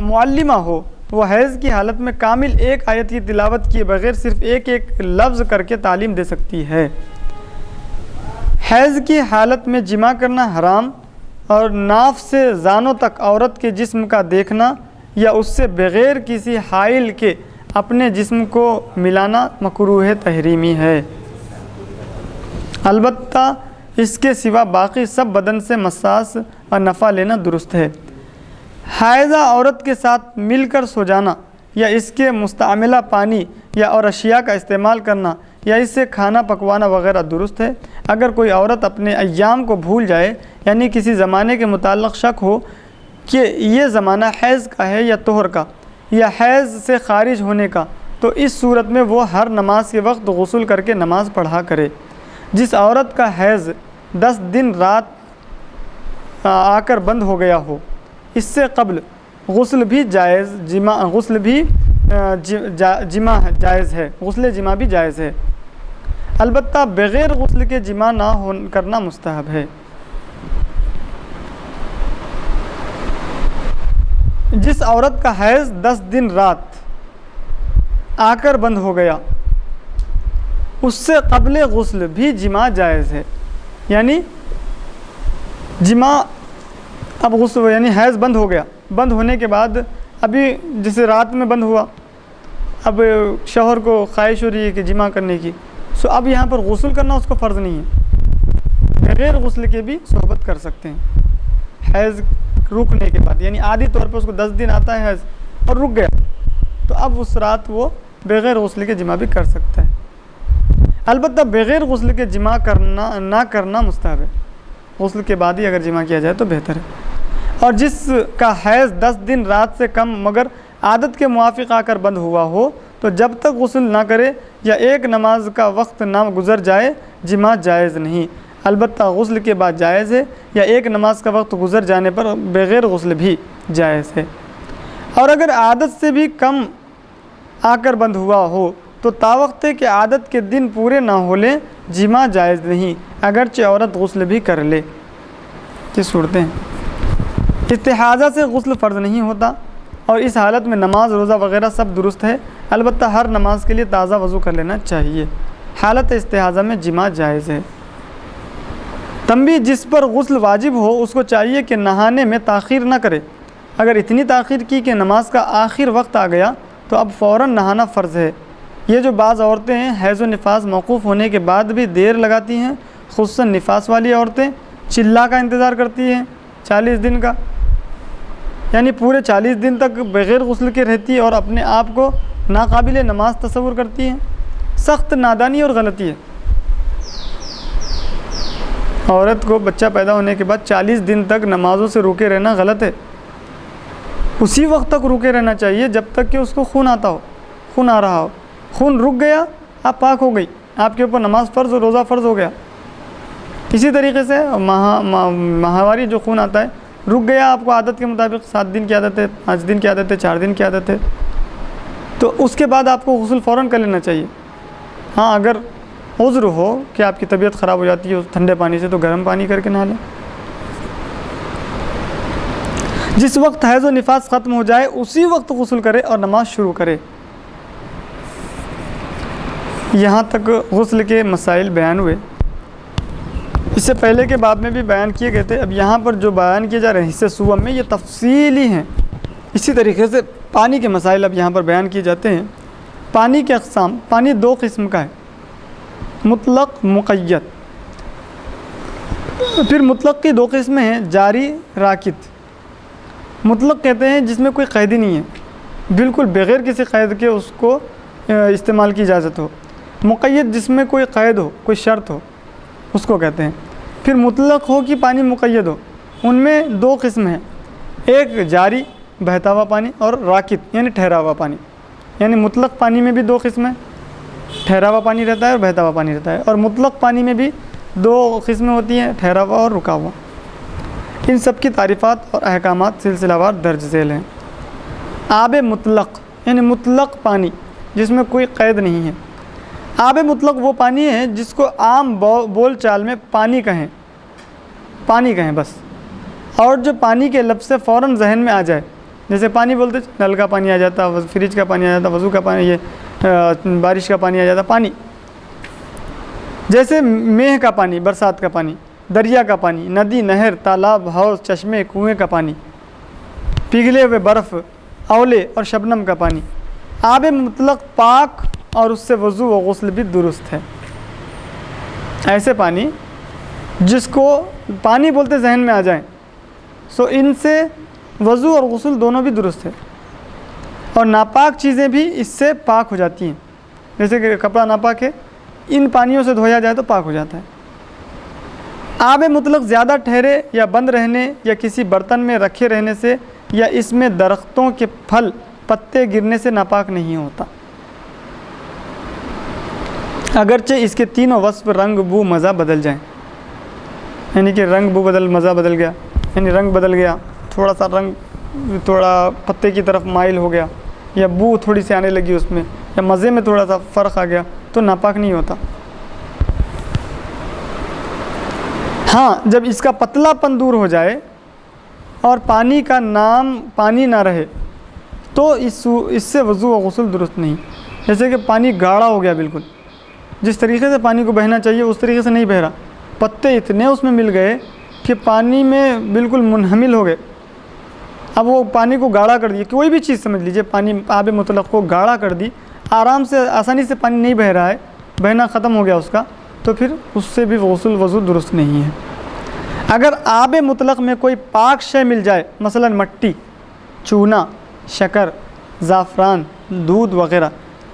معلمہ ہو وہ حیض کی حالت میں کامل ایک آیت کی تلاوت کیے بغیر صرف ایک لفظ کر کے تعلیم دے سکتی ہے۔ حیض کی حالت میں جماع کرنا حرام، اور ناف سے زانوں تک عورت کے جسم کا دیکھنا یا اس سے بغیر کسی حائل کے اپنے جسم کو ملانا مکروہ تحریمی ہے۔ البتہ اس کے سوا باقی سب بدن سے مساس اور نفع لینا درست ہے۔ حائضہ عورت کے ساتھ مل کر سو جانا یا اس کے مستعملہ پانی یا اور اشیاء کا استعمال کرنا یا اس سے کھانا پکوانا وغیرہ درست ہے۔ اگر کوئی عورت اپنے ایام کو بھول جائے، یعنی کسی زمانے کے متعلق شک ہو کہ یہ زمانہ حیض کا ہے یا طہر کا یا حیض سے خارج ہونے کا، تو اس صورت میں وہ ہر نماز کے وقت غسل کر کے نماز پڑھا کرے۔ جس عورت کا حیض 10 دن رات آ کر بند ہو گیا ہو، اس سے قبل غسل بھی جائز ہے، البتہ بغیر غسل کے جماع نہ کرنا مستحب ہے۔ جس عورت کا حیض 10 دن رات آ کر بند ہو گیا، اس سے قبل غسل بھی جماع جائز ہے، یعنی جماع اب غسل یعنی حیض بند ہو گیا، بند ہونے کے بعد ابھی جیسے رات میں بند ہوا، اب شوہر کو خواہش ہو رہی ہے کہ جماع کرنے کی، اب یہاں پر غسل کرنا اس کو فرض نہیں ہے، بغیر غسل کے بھی صحبت کر سکتے ہیں حیض رکنے کے بعد، یعنی عادی طور پر اس کو 10 دن آتا ہے حیض اور رک گیا، تو اب اس رات وہ بغیر غسل کے جماع بھی کر سکتا ہے۔ البتہ بغیر غسل کے جماع نہ کرنا مستحب ہے، غسل کے بعد ہی اگر جماع کیا جائے تو بہتر ہے۔ اور جس کا حیض 10 دن رات سے کم مگر عادت کے موافق آ کر بند ہوا ہو، تو جب تک غسل نہ کرے یا ایک نماز کا وقت نہ گزر جائے جماع جائز نہیں، البتہ غسل کے بعد جائز ہے، یا ایک نماز کا وقت گزر جانے پر بغیر غسل بھی جائز ہے۔ اور اگر عادت سے بھی کم آ کر بند ہوا ہو تو تاوقتے کہ عادت کے دن پورے نہ ہو لیں جماع جائز نہیں، اگرچہ عورت غسل بھی کر لے۔ یہ صورتیں استحاضہ سے غسل فرض نہیں ہوتا، اور اس حالت میں نماز روزہ وغیرہ سب درست ہے، البتہ ہر نماز کے لیے تازہ وضو کر لینا چاہیے۔ حالت استحاضہ میں جماع جائز ہے۔ تنبیہ: جس پر غسل واجب ہو اس کو چاہیے کہ نہانے میں تاخیر نہ کرے، اگر اتنی تاخیر کی کہ نماز کا آخر وقت آ گیا تو اب فوراً نہانا فرض ہے۔ یہ جو بعض عورتیں ہیں حیض و نفاس موقوف ہونے کے بعد بھی دیر لگاتی ہیں، خصوصاً نفاس والی عورتیں چلا کا انتظار کرتی ہیں 40 دن کا، یعنی پورے 40 دن تک بغیر غسل کے رہتی ہے اور اپنے آپ کو ناقابل نماز تصور کرتی ہیں، سخت نادانی اور غلطی ہے۔ عورت کو بچہ پیدا ہونے کے بعد 40 دن تک نمازوں سے روکے رہنا غلط ہے، اسی وقت تک روکے رہنا چاہیے جب تک کہ اس کو خون آتا ہو، خون آ رہا ہو، خون رک گیا آپ پاک ہو گئی، آپ کے اوپر نماز فرض اور روزہ فرض ہو گیا۔ اسی طریقے سے ماہواری جو خون آتا ہے رک گیا آپ کو عادت کے مطابق 7 دن کی عادت ہے، 5 دن کی عادت ہے، 4 دن کی عادت ہے، تو اس کے بعد آپ کو غسل فوراً کر لینا چاہیے۔ ہاں اگر عذر ہو کہ آپ کی طبیعت خراب ہو جاتی ہے ٹھنڈے پانی سے تو گرم پانی کر کے نہا لیں۔ جس وقت حیض و نفاس ختم ہو جائے اسی وقت غسل کرے اور نماز شروع کرے۔ یہاں تک غسل کے مسائل بیان ہوئے، اس سے پہلے کے باب میں بھی بیان کیے گئے تھے۔ اب یہاں پر جو بیان کیے جا رہے ہیں حصے صوم میں یہ تفصیلی ہیں۔ اسی طریقے سے پانی کے مسائل اب یہاں پر بیان کیے جاتے ہیں۔ پانی کے اقسام، پانی 2 قسم کا ہے، مطلق، مقید۔ پھر مطلق کی 2 قسمیں ہیں، جاری، راکد۔ مطلق کہتے ہیں جس میں کوئی قید ہی نہیں ہے، بالکل بغیر کسی قید کے اس کو استعمال کی اجازت ہو۔ مقید جس میں کوئی قید ہو، کوئی شرط ہو، اس کو کہتے ہیں۔ پھر مطلق ہو کہ پانی مقید ہو، ان میں 2 قسم ہیں، ایک جاری بہتا ہوا پانی اور راکد یعنی ٹھہرا ہوا پانی۔ یعنی مطلق پانی میں بھی 2 قسمیں، ٹھہرا ہوا پانی رہتا ہے اور بہتا ہوا پانی رہتا ہے، اور مطلق پانی میں بھی 2 قسمیں ہوتی ہیں، ٹھہرا ہوا اور رکا ہوا۔ ان سب کی تعریفات اور احکامات سلسلہ وار درج ذیل ہیں۔ آب مطلق یعنی مطلق پانی جس میں کوئی قید نہیں ہے۔ آب مطلق وہ پانی ہے جس کو عام بول چال میں پانی کہیں، پانی کہیں بس، اور جو پانی کے لفظ سے فوراً ذہن میں آ جائے، جیسے پانی بولتے نل کا پانی آ جاتا، فریج کا پانی آ جاتا، وضو کا پانی، یہ بارش کا پانی آ جاتا، پانی جیسے میہ کا پانی، برسات کا پانی، دریا کا پانی، ندی، نہر، تالاب، حوض، چشمے، کنویں کا پانی، پگھلے ہوئے برف، اولے اور شبنم کا پانی۔ آب مطلق پاک اور اس سے وضو و غسل بھی درست ہے۔ ایسے پانی جس کو پانی بولتے ذہن میں آ جائیں، سو ان سے وضو اور غسل دونوں بھی درست ہے، اور ناپاک چیزیں بھی اس سے پاک ہو جاتی ہیں، جیسے کہ کپڑا ناپاک ہے، ان پانیوں سے دھویا جائے تو پاک ہو جاتا ہے۔ آب مطلق زیادہ ٹھہرے یا بند رہنے یا کسی برتن میں رکھے رہنے سے یا اس میں درختوں کے پھل پتے گرنے سے ناپاک نہیں ہوتا، اگرچہ اس کے تینوں وصف رنگ، بو، مزہ بدل جائیں۔ یعنی کہ رنگ، بو بدل، مزہ بدل گیا، یعنی رنگ بدل گیا، تھوڑا سا رنگ تھوڑا پتے کی طرف مائل ہو گیا، یا بو تھوڑی سی آنے لگی اس میں، یا مزے میں تھوڑا سا فرق آ گیا تو ناپاک نہیں ہوتا۔ ہاں جب اس کا پتلا پن دور ہو جائے اور پانی کا نام پانی نہ رہے تو اس سے وضو و غسل درست نہیں۔ جیسے کہ پانی گاڑھا ہو گیا، بالکل جس طریقے سے پانی کو بہنا چاہیے اس طریقے سے نہیں بہہ رہا، پتے اتنے اس میں مل گئے کہ پانی میں بالکل منہمل ہو گئے۔ اب وہ پانی کو گاڑھا کر دیا، کوئی بھی چیز سمجھ لیجئے، پانی آب مطلق کو گاڑھا کر دی، آرام سے آسانی سے پانی نہیں بہہ رہا ہے، بہنا ختم ہو گیا اس کا، تو پھر اس سے بھی غسل وضو درست نہیں ہے۔ اگر آب مطلق میں کوئی پاک شے مل جائے، مثلا مٹی، چونا، شکر، زعفران، دودھ وغیرہ،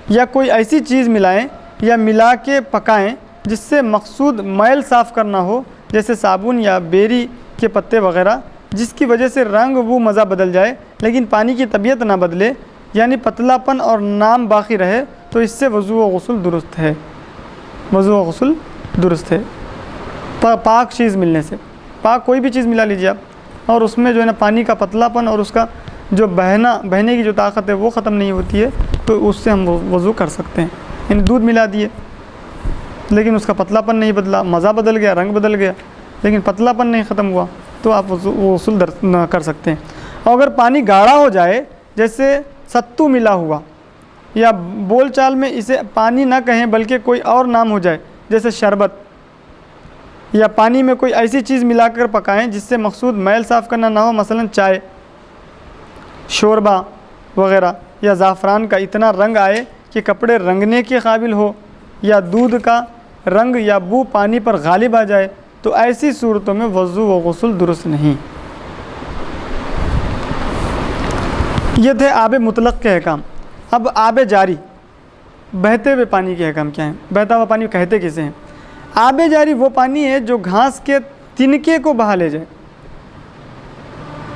یا کوئی ایسی چیز ملائیں یا ملا کے پکائیں جس سے مقصود میل صاف کرنا ہو، جیسے صابن یا بیری کے پتے وغیرہ، جس کی وجہ سے رنگ، بو، مزہ بدل جائے لیکن پانی کی طبیعت نہ بدلے، یعنی پتلا پن اور نام باقی رہے، تو اس سے وضو و غسل درست ہے، وضو و غسل درست ہے۔ پاک چیز ملنے سے، پاک کوئی بھی چیز ملا لیجیے آپ، اور اس میں جو ہے نا پانی کا پتلا پن اور اس کا جو بہنے کی جو طاقت ہے وہ ختم نہیں ہوتی ہے، تو اس سے ہم وضو کر سکتے ہیں۔ یعنی دودھ ملا دیے لیکن اس کا پتلا پن نہیں بدلا، مزہ بدل گیا، رنگ بدل گیا، لیکن پتلا پن نہیں ختم ہوا، تو آپ غسل کر سکتے ہیں۔ اور اگر پانی گاڑھا ہو جائے، جیسے ستو ملا ہوا، یا بول چال میں اسے پانی نہ کہیں بلکہ کوئی اور نام ہو جائے، جیسے شربت، یا پانی میں کوئی ایسی چیز ملا کر پکائیں جس سے مقصود میل صاف کرنا نہ ہو، مثلا چائے، شوربہ وغیرہ، یا زعفران کا اتنا رنگ آئے کہ کپڑے رنگنے کے قابل ہو، یا دودھ کا رنگ یا بو پانی پر غالب آ جائے، تو ایسی صورتوں میں وضو و غسل درست نہیں۔ یہ تھے آب مطلق کے احکام۔ اب آب جاری، بہتے ہوئے پانی کے احکام کیا ہیں؟ بہتا ہوا پانی کہتے کسے ہیں؟ آب جاری وہ پانی ہے جو گھاس کے تنکے کو بہا لے جائے،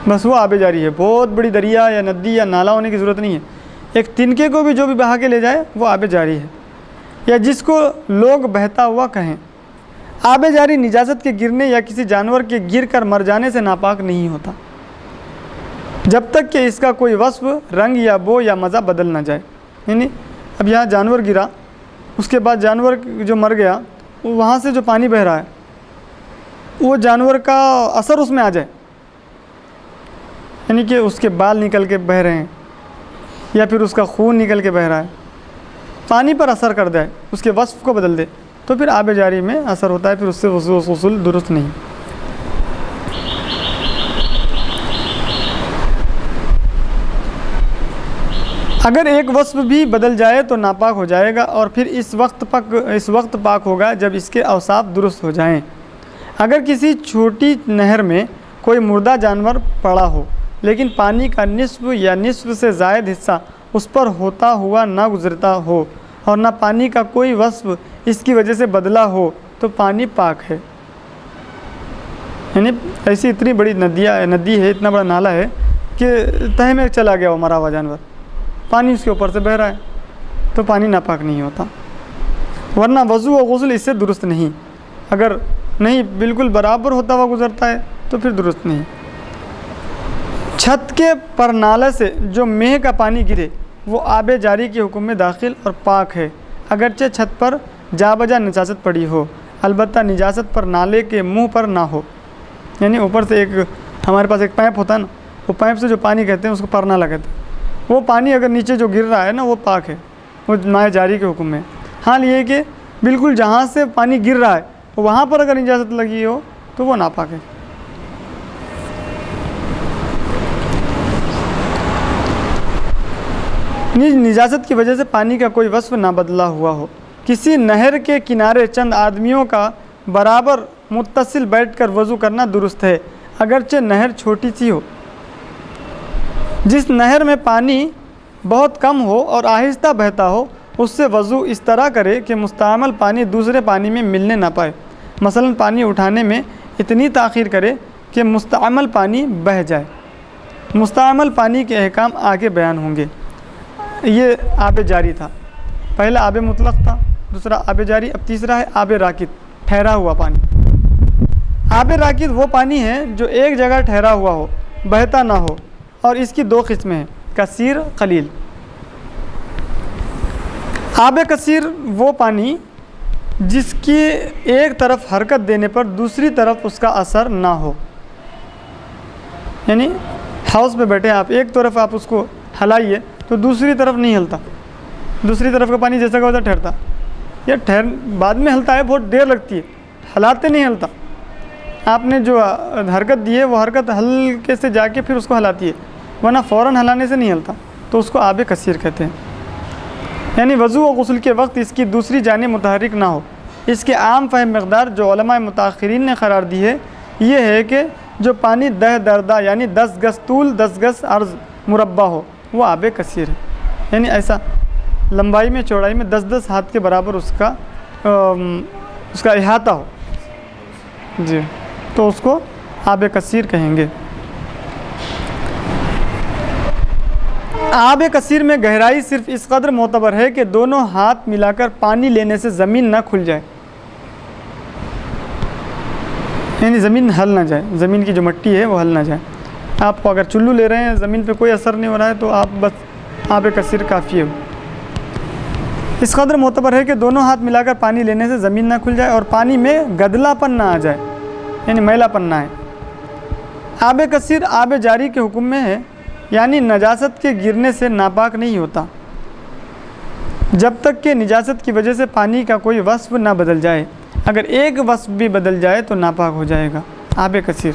بس وہ آب جاری ہے۔ بہت بڑی دریا یا ندی یا نالا ہونے کی ضرورت نہیں ہے، ایک تنکے کو بھی جو بھی بہا کے لے جائے وہ آب جاری ہے، یا جس کو لوگ بہتا ہوا کہیں۔ آب جاری نجاست کے گرنے یا کسی جانور کے گر کر مر جانے سے ناپاک نہیں ہوتا جب تک کہ اس کا کوئی وصف، رنگ یا بو یا مزہ بدل نہ جائے۔ یعنی اب یہاں جانور گرا، اس کے بعد جانور جو مر گیا، وہاں سے جو پانی بہہ رہا ہے وہ جانور کا اثر اس میں آ جائے، یعنی کہ اس کے بال نکل کے بہہ رہے ہیں یا پھر اس کا خون نکل کے بہہ رہا ہے، پانی پر اثر کر دے، اس کے وصف کو بدل دے، تو پھر آب جاری میں اثر ہوتا ہے، پھر اس سے غسل درست نہیں۔ اگر ایک وصف بھی بدل جائے تو ناپاک ہو جائے گا، اور پھر اس وقت پاک ہوگا جب اس کے اوصاف درست ہو جائیں۔ اگر کسی چھوٹی نہر میں کوئی مردہ جانور پڑا ہو لیکن پانی کا نصف یا نصف سے زائد حصہ اس پر ہوتا ہوا نہ گزرتا ہو اور نہ پانی کا کوئی وصف اس کی وجہ سے بدلا ہو تو پانی پاک ہے۔ یعنی ایسی اتنی بڑی ندی ہے، اتنا بڑا نالا ہے کہ تہہ میں چلا گیا وہ مرا ہوا جانور، پانی اس کے اوپر سے بہہ رہا ہے، تو پانی ناپاک نہیں ہوتا، ورنہ وضو و غسل اس سے درست نہیں۔ اگر نہیں بالکل برابر ہوتا ہوا گزرتا ہے تو پھر درست نہیں۔ چھت کے پر نالے سے جو میہ کا پانی گرے وہ آب جاری کے حکم میں داخل اور پاک ہے، اگرچہ چھت پر جا بجا نجاست پڑی ہو، البتہ نجاست پر نالے کے منہ پر نہ ہو۔ یعنی اوپر سے ایک ہمارے پاس ایک پائپ ہوتا ہے نا، وہ پائپ سے جو پانی کہتے ہیں اس کو پرنالہ کہتے ہیں، وہ پانی اگر نیچے جو گر رہا ہے نا وہ پاک ہے، وہ مائع جاری کے حکم میں۔ حال یہ ہے کہ بالکل جہاں سے پانی گر رہا ہے وہاں پر اگر نجاست لگی ہو تو وہ ناپاک ہے۔ نجاست کی وجہ سے پانی کا کوئی وصف نہ بدلا ہوا ہو۔ کسی نہر کے کنارے چند آدمیوں کا برابر متصل بیٹھ کر وضو کرنا درست ہے، اگرچہ نہر چھوٹی سی ہو۔ جس نہر میں پانی بہت کم ہو اور آہستہ بہتا ہو اس سے وضو اس طرح کرے کہ مستعمل پانی دوسرے پانی میں ملنے نہ پائے، مثلا پانی اٹھانے میں اتنی تاخیر کرے کہ مستعمل پانی بہہ جائے۔ مستعمل پانی کے احکام آگے بیان ہوں گے۔ یہ آب جاری تھا، پہلا آب مطلق تھا، دوسرا آب جاری، اب تیسرا ہے آب راکد، ٹھہرا ہوا پانی۔ آب راکد وہ پانی ہے جو ایک جگہ ٹھہرا ہوا ہو، بہتا نہ ہو، اور اس کی دو قسمیں ہیں، کثیر، قلیل۔ آب کثیر وہ پانی جس کی ایک طرف حرکت دینے پر دوسری طرف اس کا اثر نہ ہو، یعنی ہاؤس میں بیٹھے آپ، ایک طرف آپ اس کو ہلائیے تو دوسری طرف نہیں ہلتا، دوسری طرف کا پانی جیسا کہ ہوتا ٹھہرتا، یہ بعد میں ہلتا ہے، بہت دیر لگتی ہے، ہلاتے نہیں ہلتا۔ آپ نے جو حرکت دی ہے وہ حرکت ہلکے سے جا کے پھر اس کو ہلاتی ہے، ورنہ فوراً ہلانے سے نہیں ہلتا، تو اس کو آب کثیر کہتے ہیں۔ یعنی وضو و غسل کے وقت اس کی دوسری جانب متحرک نہ ہو۔ اس کے عام فہم مقدار جو علماء متاخرین نے قرار دی ہے یہ ہے کہ جو پانی 10 دردہ یعنی 10 گز طول 10 گز عرض مربع ہو وہ آب کثیر ہے، یعنی ایسا لمبائی میں چوڑائی میں 10 ہاتھ کے برابر اس کا احاطہ ہو، جی، تو اس کو آب کثیر کہیں گے۔ آب کثیر میں گہرائی صرف اس قدر معتبر ہے کہ دونوں ہاتھ ملا کر پانی لینے سے زمین نہ کھل جائے، یعنی زمین ہل نہ جائے، زمین کی جو مٹی ہے وہ ہل نہ جائے۔ آپ کو اگر چلو لے رہے ہیں زمین پہ کوئی اثر نہیں ہو رہا ہے تو آپ بس آب کثیر کافی ہے۔ اس قدر معتبر ہے کہ دونوں ہاتھ ملا کر پانی لینے سے زمین نہ کھل جائے اور پانی میں گدلا پن نہ آ جائے، یعنی میلا پن نہ آئے۔ آب کثیر آب جاری کے حکم میں ہے، یعنی نجاست کے گرنے سے ناپاک نہیں ہوتا جب تک کہ نجاست کی وجہ سے پانی کا کوئی وصف نہ بدل جائے۔ اگر ایک وصف بھی بدل جائے تو ناپاک ہو جائے گا۔ آب کثیر،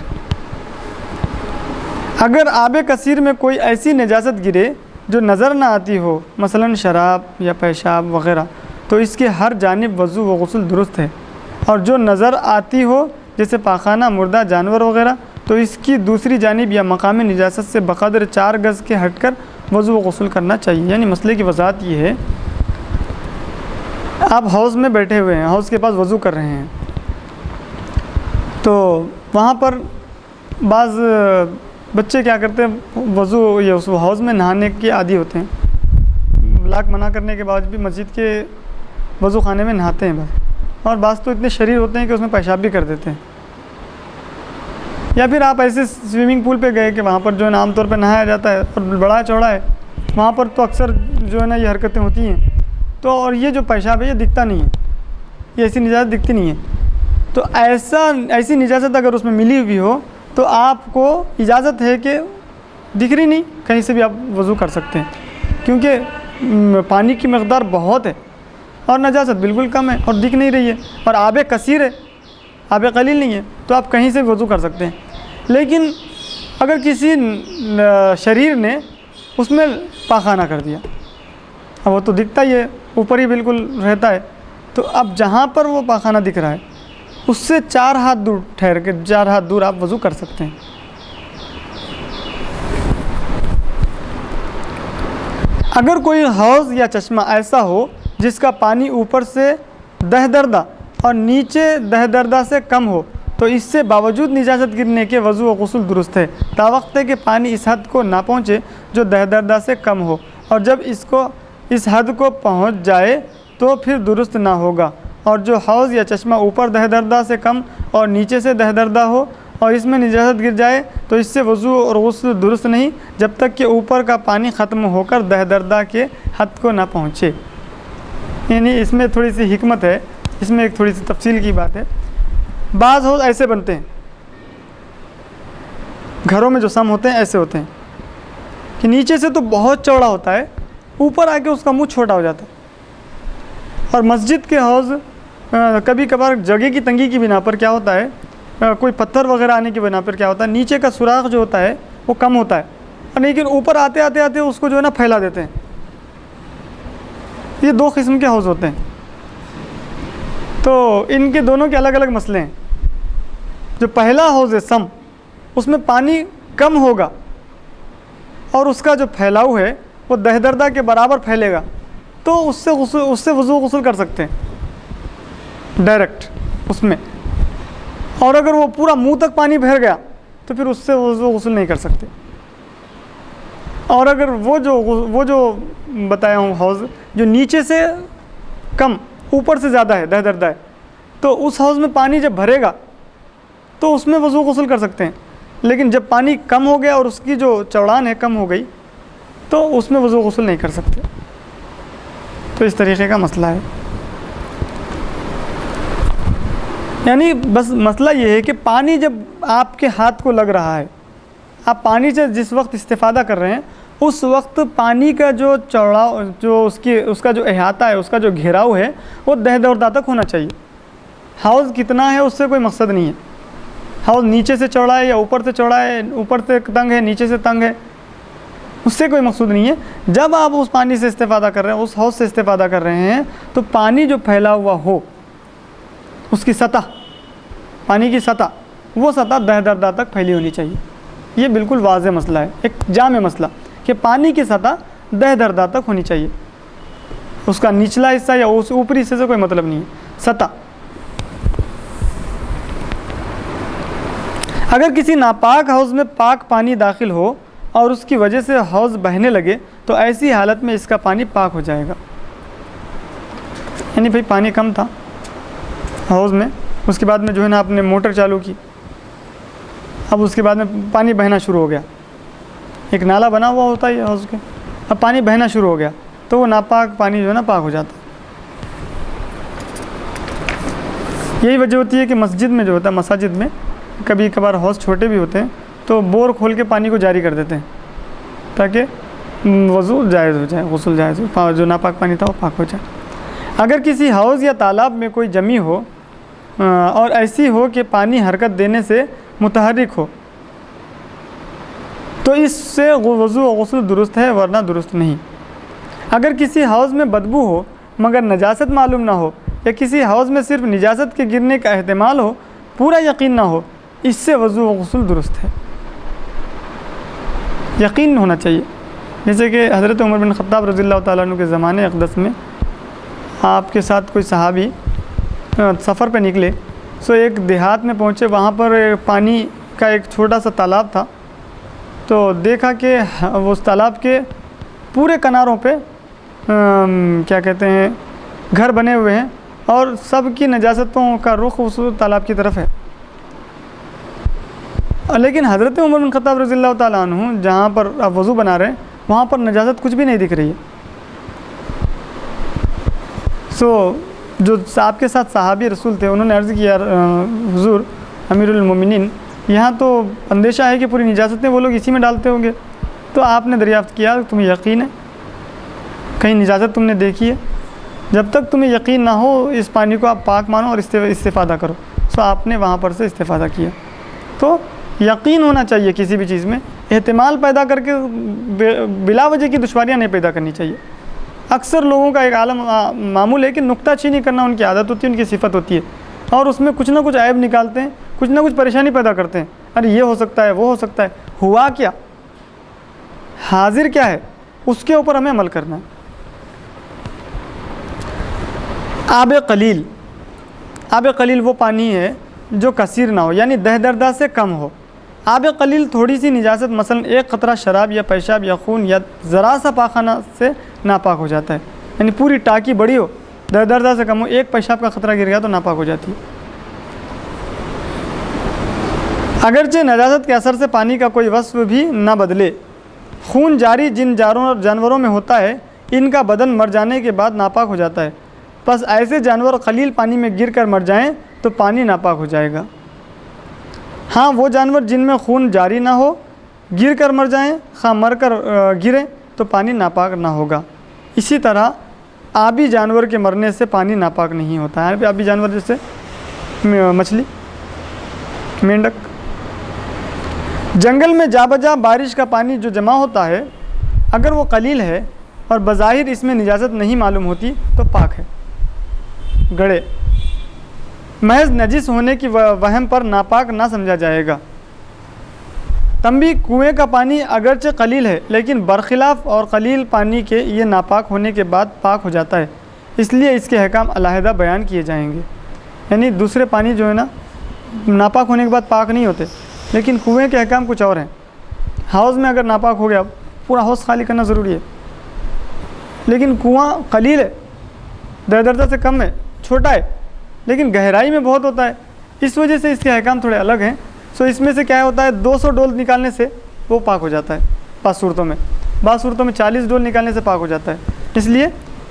اگر آب کثیر میں کوئی ایسی نجاست گرے جو نظر نہ آتی ہو، مثلا شراب یا پیشاب وغیرہ، تو اس کے ہر جانب وضو و غسل درست ہے، اور جو نظر آتی ہو جیسے پاخانہ، مردہ جانور وغیرہ، تو اس کی دوسری جانب یا مقام نجاست سے بقدر 4 گز کے ہٹ کر وضو و غسل کرنا چاہیے۔ یعنی مسئلے کی وضاحت یہ ہے، آپ ہاؤس میں بیٹھے ہوئے ہیں، ہاؤس کے پاس وضو کر رہے ہیں، تو وہاں پر بعض بچے کیا کرتے ہیں، وضو یا اس ہاؤس میں نہانے کے عادی ہوتے ہیں، لاک منع کرنے کے بعد بھی مسجد کے وضو خانے میں نہاتے ہیں بس، اور بعض تو اتنے شریر ہوتے ہیں کہ اس میں پیشاب بھی کر دیتے ہیں. یا پھر آپ ایسے سوئمنگ پول پہ گئے کہ وہاں پر جو ہے نا عام طور پہ نہایا جاتا ہے اور بڑا چوڑا ہے, وہاں پر تو اکثر جو ہے نا یہ حرکتیں ہوتی ہیں, تو اور یہ جو پیشاب ہے یہ دکھتا نہیں ہے, یہ ایسی نجاست دکھتی نہیں ہے. تو ایسی نجاست اگر اس میں ملی ہوئی ہو تو آپ کو اجازت ہے کہ دکھ رہی نہیں, کہیں سے بھی آپ وضو کر سکتے ہیں, کیونکہ پانی کی مقدار بہت ہے اور نجاست بالکل کم ہے اور دکھ نہیں رہی ہے, اور آب کثیر ہے, آب قلیل نہیں ہے, تو آپ کہیں سے وضو کر سکتے ہیں. لیکن اگر کسی شریر نے اس میں پاخانہ کر دیا, اب وہ تو دکھتا ہی ہے, اوپر ہی بالکل رہتا ہے, تو اب جہاں پر وہ پاخانہ دکھ رہا ہے اس سے 4 ہاتھ دور ٹھہر کے 4 ہاتھ دور آپ وضو کر سکتے ہیں. اگر کوئی حوض یا چشمہ ایسا ہو جس کا پانی اوپر سے دہدردہ اور نیچے دہدردہ سے کم ہو تو اس سے باوجود نجاست گرنے کے وضو و غسل درست ہے, تاوقت کہ پانی اس حد کو نہ پہنچے جو دہدردہ سے کم ہو, اور جب اس حد کو پہنچ جائے تو پھر درست نہ ہوگا. اور جو حوض یا چشمہ اوپر دہدردہ سے کم اور نیچے سے دہدردہ ہو اور اس میں نجاست گر جائے تو اس سے وضو اور غسل درست نہیں جب تک کہ اوپر کا پانی ختم ہو کر دہدردہ کے حد کو نہ پہنچے. یعنی اس میں تھوڑی سی حکمت ہے, اس میں ایک تھوڑی سی تفصیل کی بات ہے. بعض حوض ایسے بنتے ہیں, گھروں میں جو سم ہوتے ہیں ایسے ہوتے ہیں کہ نیچے سے تو بہت چوڑا ہوتا ہے, اوپر آ کے اس کا منہ چھوٹا ہو جاتا ہے. اور مسجد کے حوض کبھی کبھار جگہ کی تنگی کی بنا پر کیا ہوتا ہے, کوئی پتھر وغیرہ آنے کی بنا پر کیا ہوتا ہے, نیچے کا سوراخ جو ہوتا ہے وہ کم ہوتا ہے, لیکن اوپر آتے آتے اس کو جو ہے نا پھیلا دیتے ہیں. یہ 2 قسم کے حوض ہوتے ہیں, تو ان کے دونوں کے الگ الگ مسئلے ہیں. جو پہلا حوض ہے سم, اس میں پانی کم ہوگا اور اس کا جو پھیلاؤ ہے وہ دہدردہ کے برابر پھیلے گا, تو اس سے وضو غسل کر سکتے ہیں ڈائریکٹ اس میں. اور اگر وہ پورا منہ تک پانی بھر گیا تو پھر اس سے وضو غسل نہیں کر سکتے. اور اگر وہ جو بتایا ہوں حوض جو نیچے سے کم اوپر سے زیادہ ہے دہدردہ ہے, تو اس حوض میں پانی جب بھرے گا تو اس میں وضو غسل کر سکتے ہیں. لیکن جب پانی کم ہو گیا اور اس کی جو چوڑان ہے کم ہو گئی تو اس میں وضو غسل نہیں کر سکتے. تو اس طریقے کا مسئلہ ہے. یعنی بس مسئلہ یہ ہے کہ پانی جب آپ کے ہاتھ کو لگ رہا ہے, آپ پانی سے جس وقت استفادہ کر رہے ہیں اس وقت پانی کا جو چوڑا جو اس کا جو احاطہ ہے, اس کا جو گھیراؤ ہے وہ دہدردہ تک ہونا چاہیے. حوض کتنا ہے اس سے کوئی مقصد نہیں ہے. حوض نیچے سے چوڑا ہے یا اوپر سے چوڑا ہے, اوپر سے تنگ ہے نیچے سے تنگ ہے, اس سے کوئی مقصود نہیں ہے. جب آپ اس پانی سے استفادہ کر رہے ہیں, اس حوض سے استفادہ کر رہے ہیں, تو پانی جو پھیلا ہوا ہو اس کی سطح, پانی کی سطح, وہ سطح دہدردہ تک پھیلی ہونی چاہیے. یہ بالکل واضح مسئلہ ہے, ایک جامع مسئلہ کہ پانی کی سطح دہدردہ تک ہونی چاہیے. اس کا نچلا حصہ یا اس اوپری حصے سے کوئی مطلب نہیں ہے, سطح. اگر کسی ناپاک حوض میں پاک پانی داخل ہو اور اس کی وجہ سے حوض بہنے لگے تو ایسی حالت میں اس کا پانی پاک ہو جائے گا. یعنی بھئی پانی کم تھا حوض میں, اس کے بعد میں جو ہے نا آپ نے موٹر چالو کی, اب اس کے بعد میں پانی بہنا شروع ہو گیا, ایک نالا بنا ہوا ہوتا ہے حوض کے, اب پانی بہنا شروع ہو گیا تو وہ ناپاک پانی جو ہے نا پاک ہو جاتا ہے. یہی وجہ ہوتی ہے کہ مسجد میں جو ہوتا ہے, مساجد میں کبھی کبھار حوض چھوٹے بھی ہوتے ہیں تو بور کھول کے پانی کو جاری کر دیتے ہیں تاکہ وضو جائز ہو جائے, غسل جائز ہو, جو ناپاک پانی تھا وہ پاک ہو جائے. اگر کسی حوض یا تالاب میں کوئی جمی ہو اور ایسی ہو کہ پانی حرکت دینے سے متحرک ہو تو اس سے وضو و غسل درست ہے ورنہ درست نہیں. اگر کسی حوض میں بدبو ہو مگر نجاست معلوم نہ ہو یا کسی حوض میں صرف نجاست کے گرنے کا احتمال ہو, پورا یقین نہ ہو, اس سے وضو و غسل درست ہے. یقین ہونا چاہیے. جیسے کہ حضرت عمر بن خطاب رضی اللہ تعالیٰ عنہ کے زمانے اقدس میں آپ کے ساتھ کوئی صحابی سفر پہ نکلے, سو ایک دیہات میں پہنچے, وہاں پر پانی کا ایک چھوٹا سا تالاب تھا, تو دیکھا کہ اس تالاب کے پورے کناروں پہ کیا کہتے ہیں گھر بنے ہوئے ہیں اور سب کی نجاستوں کا رخ اس تالاب کی طرف ہے. لیکن حضرت عمر بن خطاب رضی اللہ تعالیٰ عنہ جہاں پر آپ وضو بنا رہے ہیں وہاں پر نجاست کچھ بھی نہیں دکھ رہی ہے. جو آپ کے ساتھ صحابی رسول تھے انہوں نے عرض کیا حضور امیر المومنین یہاں تو اندیشہ ہے کہ پوری نجاستیں وہ لوگ اسی میں ڈالتے ہوں گے. تو آپ نے دریافت کیا تمہیں یقین ہے کہیں نجاست تم نے دیکھی ہے؟ جب تک تمہیں یقین نہ ہو اس پانی کو آپ پاک مانو اور استفادہ کرو. آپ نے وہاں پر سے استفادہ کیا. تو یقین ہونا چاہیے کسی بھی چیز میں, احتمال پیدا کر کے بلا وجہ کی دشواریاں نہیں پیدا کرنی چاہیے. اکثر لوگوں کا ایک عالم معمول ہے کہ نکتہ چینی کرنا ان کی عادت ہوتی ہے, ان کی صفت ہوتی ہے, اور اس میں کچھ نہ کچھ عیب نکالتے ہیں, کچھ نہ کچھ پریشانی پیدا کرتے ہیں. ارے یہ ہو سکتا ہے, وہ ہو سکتا ہے. ہوا کیا, حاضر کیا ہے, اس کے اوپر ہمیں عمل کرنا ہے. آب قلیل, آب قلیل وہ پانی ہے جو کثیر نہ ہو یعنی دردہ سے کم ہو. آب قلیل تھوڑی سی نجاست مثلا ایک قطرہ شراب یا پیشاب یا خون یا ذرا سا پاخانہ سے ناپاک ہو جاتا ہے. یعنی پوری ٹاکی بڑی ہو دردہ سے کم ہو, ایک پیشاب کا قطرہ گر گیا تو ناپاک ہو جاتی ہے. اگرچہ نجاست کے اثر سے پانی کا کوئی وصف بھی نہ بدلے. خون جاری جن جانوروں میں ہوتا ہے ان کا بدن مر جانے کے بعد ناپاک ہو جاتا ہے. بس ایسے جانور قلیل پانی میں گر کر مر جائیں تو پانی ناپاک ہو جائے گا. ہاں وہ جانور جن میں خون جاری نہ ہو گر کر مر جائیں, خواہ مر کر گریں تو پانی ناپاک نہ ہوگا. اسی طرح آبی جانور کے مرنے سے پانی ناپاک نہیں ہوتا ہے. آبی جانور جیسے مچھلی, مینڈک. جنگل میں جا بجا بارش کا پانی جو جمع ہوتا ہے اگر وہ قلیل ہے اور بظاہر اس میں نجاست نہیں معلوم ہوتی تو پاک ہے. گڑھے محض نجس ہونے کی وہم پر ناپاک نہ سمجھا جائے گا. تنبیہ, کنویں کا پانی اگرچہ قلیل ہے لیکن برخلاف اور قلیل پانی کے یہ ناپاک ہونے کے بعد پاک ہو جاتا ہے, اس لیے اس کے احکام علیحدہ بیان کیے جائیں گے. یعنی دوسرے پانی جو ہے نا ناپاک ہونے کے بعد پاک نہیں ہوتے, لیکن کنویں کے احکام کچھ اور ہیں. حوض میں اگر ناپاک ہو گیا پورا حوض خالی کرنا ضروری ہے, لیکن کنواں قلیل ہے, دردہ سے کم ہے, چھوٹا ہے, لیکن گہرائی میں بہت ہوتا ہے, اس وجہ سے اس کے احکام تھوڑے الگ ہیں. اس میں سے کیا ہوتا ہے 200 ڈول نکالنے سے وہ پاک ہو جاتا ہے بعض صورتوں میں, بعض صورتوں میں 40 ڈول نکالنے سے پاک ہو جاتا ہے. اس لیے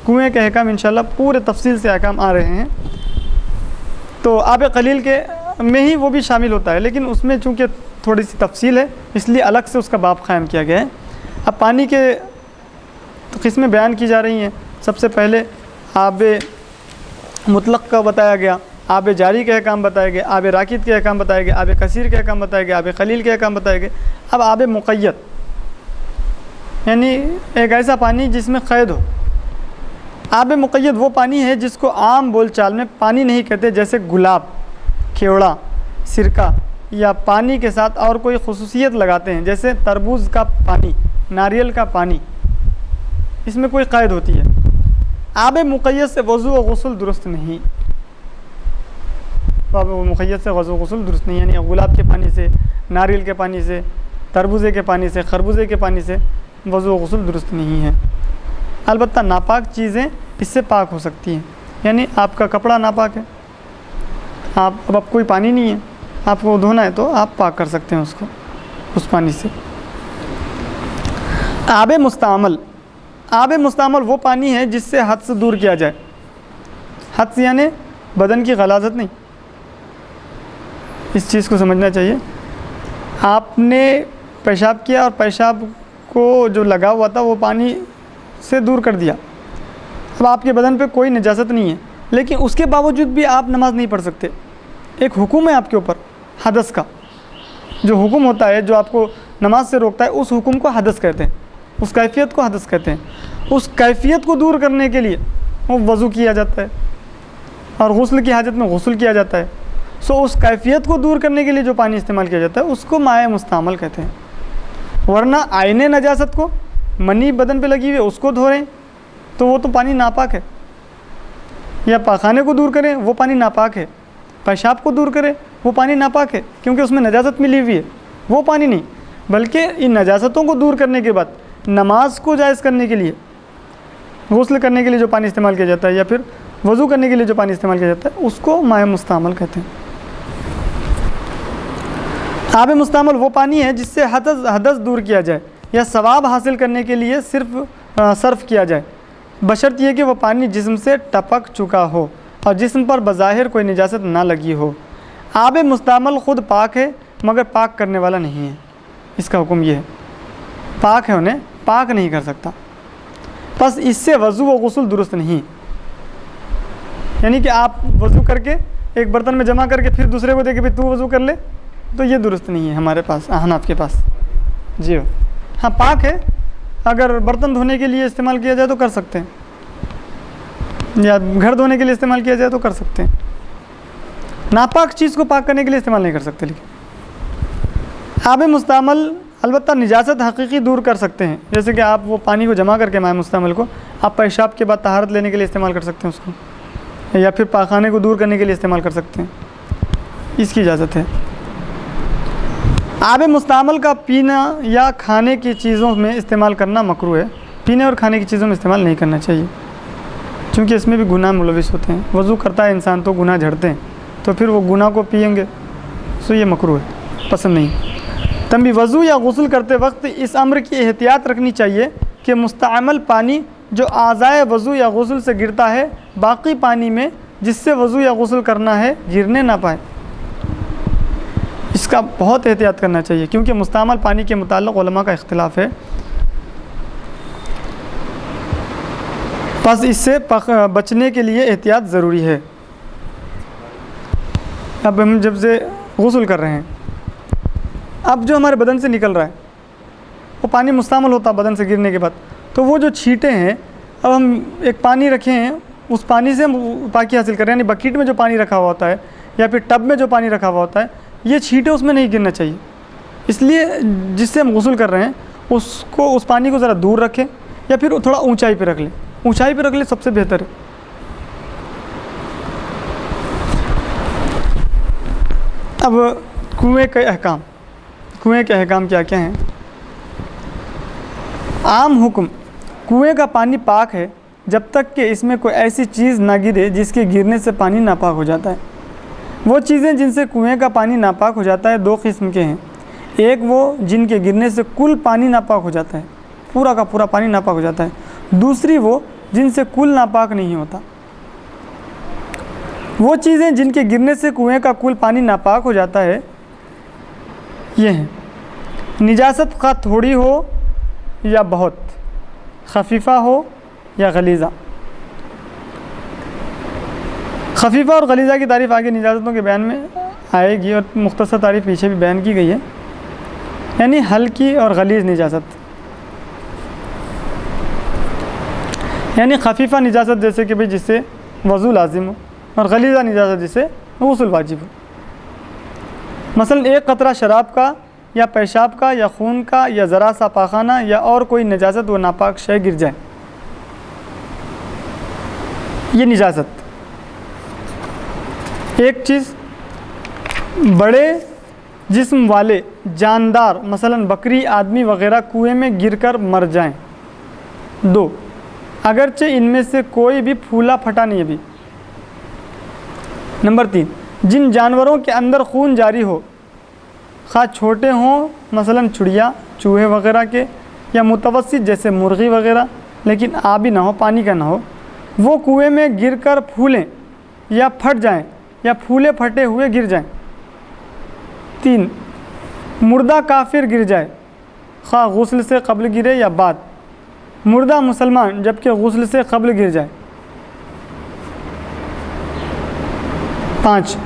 کنویں کے احکام انشاءاللہ پورے تفصیل سے احکام آ رہے ہیں. تو آب قلیل کے میں ہی وہ بھی شامل ہوتا ہے, لیکن اس میں چونکہ تھوڑی سی تفصیل ہے اس لیے الگ سے اس کا باب قائم کیا گیا ہے. اب پانی کے قسمیں بیان کی جا رہی ہیں. سب سے پہلے آب مطلق کا بتایا گیا, آب جاری کے احکام بتائے گئے, آب راکد کے احکام بتائے گئے, آب کثیر کے احکام بتائے گئے, آب قلیل کے احکام بتائے گئے. اب آب مقید یعنی ایک ایسا پانی جس میں قید ہو. آب مقید وہ پانی ہے جس کو عام بول چال میں پانی نہیں کہتے, جیسے گلاب, کیوڑا, سرکہ یا پانی کے ساتھ اور کوئی خصوصیت لگاتے ہیں, جیسے تربوز کا پانی, ناریل کا پانی, اس میں کوئی قید ہوتی ہے. آب مقید سے وضو و غسل درست نہیں. آب مقید سے وضو و غسل درست نہیں, یعنی گلاب کے پانی سے, ناریل کے پانی سے, تربوزے کے پانی سے, خربوزے کے پانی سے وضو و غسل درست نہیں ہے. البتہ ناپاک چیزیں اس سے پاک ہو سکتی ہیں. یعنی آپ کا کپڑا ناپاک ہے, اب کوئی پانی نہیں ہے, آپ کو دھونا ہے تو آپ پاک کر سکتے ہیں اس کو اس پانی سے. آب مستعمل, آب مستعمل وہ پانی ہے جس سے حد سے دور کیا جائے. حد سے یعنی بدن کی غلاظت نہیں, اس چیز کو سمجھنا چاہیے. آپ نے پیشاب کیا اور پیشاب کو جو لگا ہوا تھا وہ پانی سے دور کر دیا. اب آپ کے بدن پہ کوئی نجاست نہیں ہے, لیکن اس کے باوجود بھی آپ نماز نہیں پڑھ سکتے. ایک حکم ہے آپ کے اوپر حدث کا, جو حکم ہوتا ہے جو آپ کو نماز سے روکتا ہے, اس حکم کو حدث کہتے ہیں, اس کیفیت کو حدث کہتے ہیں. اس کیفیت کو دور کرنے کے لیے وہ وضو کیا جاتا ہے اور غسل کی حاجت میں غسل کیا جاتا ہے. اس کیفیت کو دور کرنے کے لیے جو پانی استعمال کیا جاتا ہے اس کو مائع مستعمل کہتے ہیں. ورنہ آئین نجاست کو, منی بدن پہ لگی ہوئی اس کو دھو رہے ہیں تو وہ تو پانی ناپاک ہے. یا پاخانے کو دور کریں وہ پانی ناپاک ہے, پیشاب کو دور کریں وہ پانی ناپاک ہے, کیونکہ اس میں نجاست ملی ہوئی ہے. وہ پانی نہیں, بلکہ ان نجاستوں کو دور کرنے کے بعد نماز کو جائز کرنے کے لیے, غسل کرنے کے لیے جو پانی استعمال کیا جاتا ہے, یا پھر وضو کرنے کے لیے جو پانی استعمال کیا جاتا ہے اس کو ماء مستعمل کہتے ہیں۔ آب مستعمل وہ پانی ہے جس سے حدث دور کیا جائے یا ثواب حاصل کرنے کے لیے صرف صرف کیا جائے، بشرط یہ کہ وہ پانی جسم سے ٹپک چکا ہو اور جسم پر بظاہر کوئی نجاست نہ لگی ہو۔ آب مستعمل خود پاک ہے مگر پاک کرنے والا نہیں ہے، اس کا حکم یہ ہے، پاک ہے انہیں پاک نہیں کر سکتا، بس اس سے وضو و غسل درست نہیں، یعنی کہ آپ وضو کر کے ایک برتن میں جمع کر کے پھر دوسرے کو دے کے تو وضو کر لے، تو یہ درست نہیں ہے ہمارے پاس، احناف کے پاس۔ جی ہاں پاک ہے، اگر برتن دھونے کے لیے استعمال کیا جائے تو کر سکتے ہیں، یا گھر دھونے کے لیے استعمال کیا جائے تو کر سکتے ہیں، ناپاک چیز کو پاک کرنے کے لیے استعمال نہیں کر سکتے۔ لیکن آب مستعمل البتہ نجاست حقیقی دور کر سکتے ہیں، جیسے کہ آپ وہ پانی کو جمع کر کے ماء مستعمل کو آپ پیشاب کے بعد طہارت لینے کے لیے استعمال کر سکتے ہیں اس کو، یا پھر پاخانے کو دور کرنے کے لیے استعمال کر سکتے ہیں، اس کی اجازت ہے۔ آب مستعمل کا پینا یا کھانے کی چیزوں میں استعمال کرنا مکروہ ہے، پینے اور کھانے کی چیزوں میں استعمال نہیں کرنا چاہیے، چونکہ اس میں بھی گناہ ملوث ہوتے ہیں، وضو کرتا ہے انسان تو گناہ جھڑتے ہیں، تو پھر وہ گناہ کو پئیں گے تو یہ مکروہ ہے، پسند نہیں۔ تنبیہ، وضو یا غسل کرتے وقت اس امر کی احتیاط رکھنی چاہیے کہ مستعمل پانی جو اعضائے وضو یا غسل سے گرتا ہے باقی پانی میں جس سے وضو یا غسل کرنا ہے گرنے نہ پائے، اس کا بہت احتیاط کرنا چاہیے، کیونکہ مستعمل پانی کے متعلق علماء کا اختلاف ہے، بس اس سے بچنے کے لیے احتیاط ضروری ہے۔ اب ہم جب سے غسل کر رہے ہیں، اب جو ہمارے بدن سے نکل رہا ہے وہ پانی مستعمل ہوتا ہے بدن سے گرنے کے بعد، تو وہ جو چھینٹیں ہیں، اب ہم ایک پانی رکھے ہیں اس پانی سے ہم پاکی حاصل کر رہے ہیں، یعنی بکیٹ میں جو پانی رکھا ہوا ہوتا ہے یا پھر ٹب میں جو پانی رکھا ہوا ہوتا ہے، یہ چھینٹیں اس میں نہیں گرنا چاہیے، اس لیے جس سے ہم غسل کر رہے ہیں اس پانی کو ذرا دور رکھیں یا پھر تھوڑا اونچائی پہ رکھ لیں، اونچائی پہ رکھ لیں سب سے بہتر ہے۔ اب کنویں کے احکام کیا کیا ہیں؟ عام حکم، کنویں کا پانی پاک ہے جب تک کہ اس میں کوئی ایسی چیز نہ گرے جس کے گرنے سے پانی ناپاک ہو جاتا ہے۔ وہ چیزیں جن سے کنویں کا پانی ناپاک ہو جاتا ہے دو قسم کے ہیں، ایک وہ جن کے گرنے سے کل پانی ناپاک ہو جاتا ہے، پورا کا پورا پانی ناپاک ہو جاتا ہے، دوسری وہ جن سے کل ناپاک نہیں ہوتا۔ وہ چیزیں جن کے گرنے سے کنویں کا کل پانی ناپاک ہو جاتا ہے یہ ہیں، نجاست خواہ تھوڑی ہو یا بہت، خفیفہ ہو یا غلیظہ۔ خفیفہ اور غلیظہ کی تعریف آگے نجاستوں کے بیان میں آئے گی، اور مختصر تعریف پیچھے بھی بیان کی گئی ہے، یعنی ہلکی اور غلیظ نجاست، یعنی خفیفہ نجاست جیسے کہ جس سے وضو لازم ہو، اور غلیظہ نجاست جس سے غسل واجب ہو۔ مثلا ایک قطرہ شراب کا یا پیشاب کا یا خون کا یا ذرا سا پاخانہ یا اور کوئی نجاست و ناپاک شے گر جائے، یہ نجاست۔ ایک چیز، بڑے جسم والے جاندار مثلا بکری، آدمی وغیرہ کنویں میں گر کر مر جائیں۔ دو، اگرچہ ان میں سے کوئی بھی پھولا پھٹا نہیں ابھی۔ نمبر 3، جن جانوروں کے اندر خون جاری ہو، خواہ چھوٹے ہوں مثلا چڑیا، چوہے وغیرہ کے، یا متوسط جیسے مرغی وغیرہ لیکن آبی نہ ہو، پانی کا نہ ہو، وہ کنویں میں گر کر پھولیں یا پھٹ جائیں یا پھولے پھٹے ہوئے گر جائیں۔ 3، مردہ کافر گر جائے، خواہ غسل سے قبل گرے یا بعد، مردہ مسلمان جبکہ غسل سے قبل گر جائے۔ 5،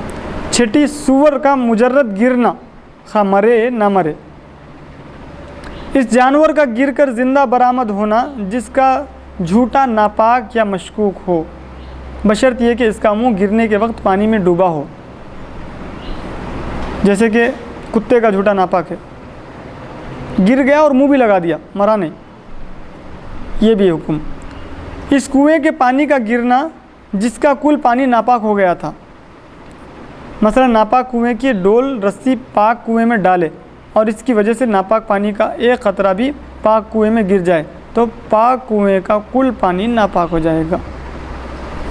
چھٹی سور کا مجرد گرنا، خواہ مرے نہ مرے، اس جانور کا گر کر زندہ برآمد ہونا جس کا جھوٹا ناپاک یا مشکوک ہو، بشرط یہ کہ اس کا منہ گرنے کے وقت پانی میں ڈوبا ہو، جیسے کہ کتے کا جھوٹا ناپاک ہے، گر گیا اور منہ بھی لگا دیا، مرا نہیں، یہ بھی حکم۔ اس کنویں کے پانی کا گرنا جس کا کل پانی ناپاک ہو گیا تھا، مثلا ناپاک کنویں کی ڈول رسی پاک کنویں میں ڈالے اور اس کی وجہ سے ناپاک پانی کا ایک قطرہ بھی پاک کنویں میں گر جائے تو پاک کنویں کا کل پانی ناپاک ہو جائے گا۔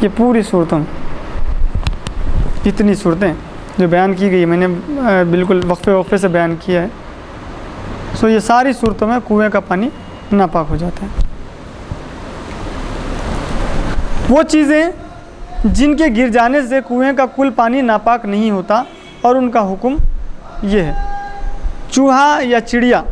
یہ پوری صورتوں میں اتنی صورتیں جو بیان کی گئی، میں نے بالکل وقفے سے بیان کیا ہے، سو یہ ساری صورتوں میں کنویں کا پانی ناپاک ہو جاتا ہے۔ وہ چیزیں جن کے گر جانے سے کنویں کا کل پانی ناپاک نہیں ہوتا اور ان کا حکم یہ ہے: چوہا یا چڑیا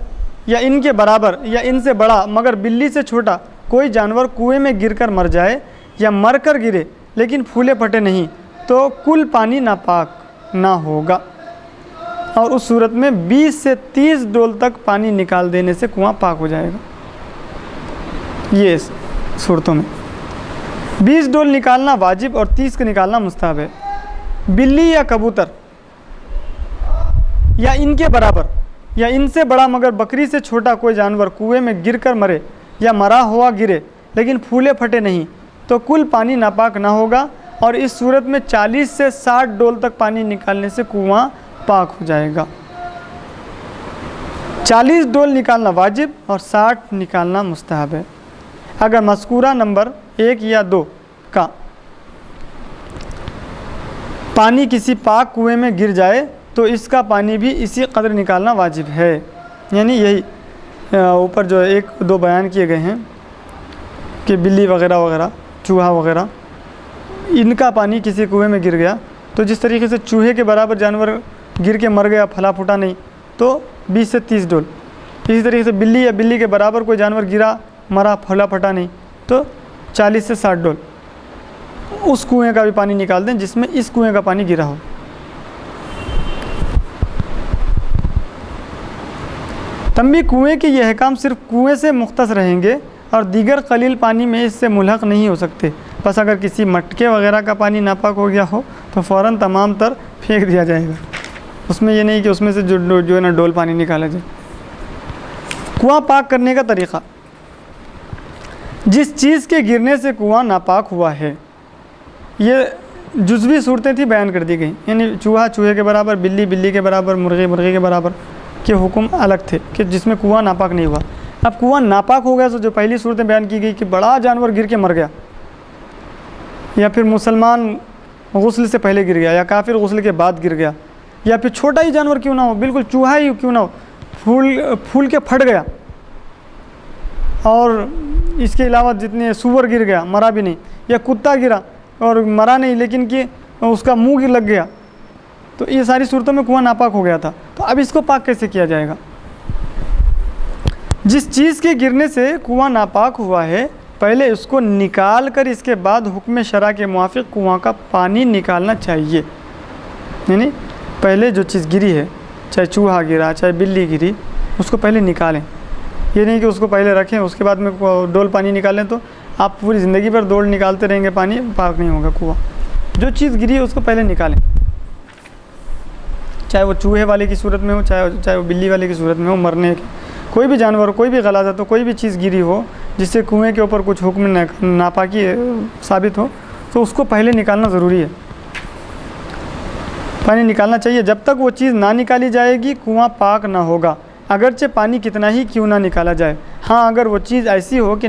یا ان کے برابر یا ان سے بڑا مگر بلی سے چھوٹا کوئی جانور کنویں میں گر کر مر جائے یا مر کر گرے لیکن پھولے پھٹے نہیں تو کل پانی ناپاک نہ ہوگا، اور اس صورت میں 20 سے 30 ڈول تک پانی نکال دینے سے کنواں پاک ہو جائے گا۔ یہ صورتوں میں 20 ڈول نکالنا واجب اور 30 کا نکالنا مستحب ہے۔ بلی یا کبوتر یا ان کے برابر یا ان سے بڑا مگر بکری سے چھوٹا کوئی جانور کنویں میں گر کر مرے یا مرا ہوا گرے لیکن پھولے پھٹے نہیں تو کل پانی ناپاک نہ ہوگا، اور اس صورت میں 40 سے 60 ڈول تک پانی نکالنے سے کنواں پاک ہو جائے گا۔ 40 ڈول نکالنا واجب اور 60 نکالنا مستحب ہے۔ اگر مذکورہ نمبر 1 یا 2 کا پانی کسی پاک کنویں میں گر جائے تو اس کا پانی بھی اسی قدر نکالنا واجب ہے، یعنی یہی اوپر جو 1-2 بیان کیے گئے ہیں کہ بلی وغیرہ وغیرہ، چوہا وغیرہ، ان کا پانی کسی کنویں میں گر گیا تو جس طریقے سے چوہے کے برابر جانور گر کے مر گیا، پھلا پھوٹا نہیں، تو 20 سے 30 ڈول، اسی طریقے سے بلی یا بلی کے برابر کوئی جانور گرا مرا پھلا پھٹا نہیں تو 40 سے 60 ڈول اس کنویں کا بھی پانی نکال دیں جس میں اس کنویں کا پانی گرا ہو۔ تنبیہ: کنویں کے یہ احکام صرف کنویں سے مختص رہیں گے اور دیگر قلیل پانی میں اس سے ملحق نہیں ہو سکتے، بس اگر کسی مٹکے وغیرہ کا پانی ناپاک ہو گیا ہو تو فوراً تمام تر پھینک دیا جائے گا، اس میں یہ نہیں کہ اس میں سے جو ہے نا ڈول پانی نکالا جائے۔ کنواں پاک کرنے کا طریقہ: جس چیز کے گرنے سے کنواں ناپاک ہوا ہے، یہ جزوی صورتیں تھی بیان کر دی گئیں، یعنی چوہا چوہے کے برابر، بلی بلی کے برابر، مرغی مرغی کے برابر کے حکم الگ تھے کہ جس میں کنواں ناپاک نہیں ہوا۔ اب کنواں ناپاک ہو گیا تو جو پہلی صورتیں بیان کی گئی کہ بڑا جانور گر کے مر گیا، یا پھر مسلمان غسل سے پہلے گر گیا، یا کافر غسل کے بعد گر گیا، یا پھر چھوٹا ہی جانور کیوں نہ ہو، بالکل چوہا ہی کیوں نہ ہو، پھول کے پھٹ گیا، اور اس کے علاوہ جتنے سور گر گیا مرا بھی نہیں، یا کتا گرا اور مرا نہیں لیکن کہ اس کا منہ لگ گیا، تو یہ ساری صورتوں میں کنواں ناپاک ہو گیا تھا۔ تو اب اس کو پاک کیسے کیا جائے گا؟ جس چیز کے گرنے سے کنواں ناپاک ہوا ہے پہلے اس کو نکال کر اس کے بعد حکم شرع کے موافق کنواں کا پانی نکالنا چاہیے، یعنی پہلے جو چیز گری ہے، چاہے چوہا گرا چاہے بلی گری، اس کو پہلے نکالیں، یہ نہیں کہ اس کو پہلے رکھیں اس کے بعد میں ڈول پانی نکالیں تو آپ پوری زندگی پر ڈول نکالتے رہیں گے، پانی پاک نہیں ہوگا کنواں۔ جو چیز گری ہے اس کو پہلے نکالیں، چاہے وہ چوہے والے کی صورت میں ہو چاہے وہ بلی والے کی صورت میں ہو، مرنے کی کوئی بھی جانور، کوئی بھی غلاظت ہو، کوئی بھی چیز گری ہو جس سے کنویں کے اوپر کچھ حکم ناپاکی ثابت ہو تو اس کو پہلے نکالنا ضروری ہے، پانی نکالنا چاہیے۔ جب تک وہ چیز نہ نکالی جائے گی کنواں پاک نہ ہوگا، اگرچہ پانی کتنا ہی کیوں نہ نکالا جائے۔ ہاں اگر وہ چیز ایسی ہو کہ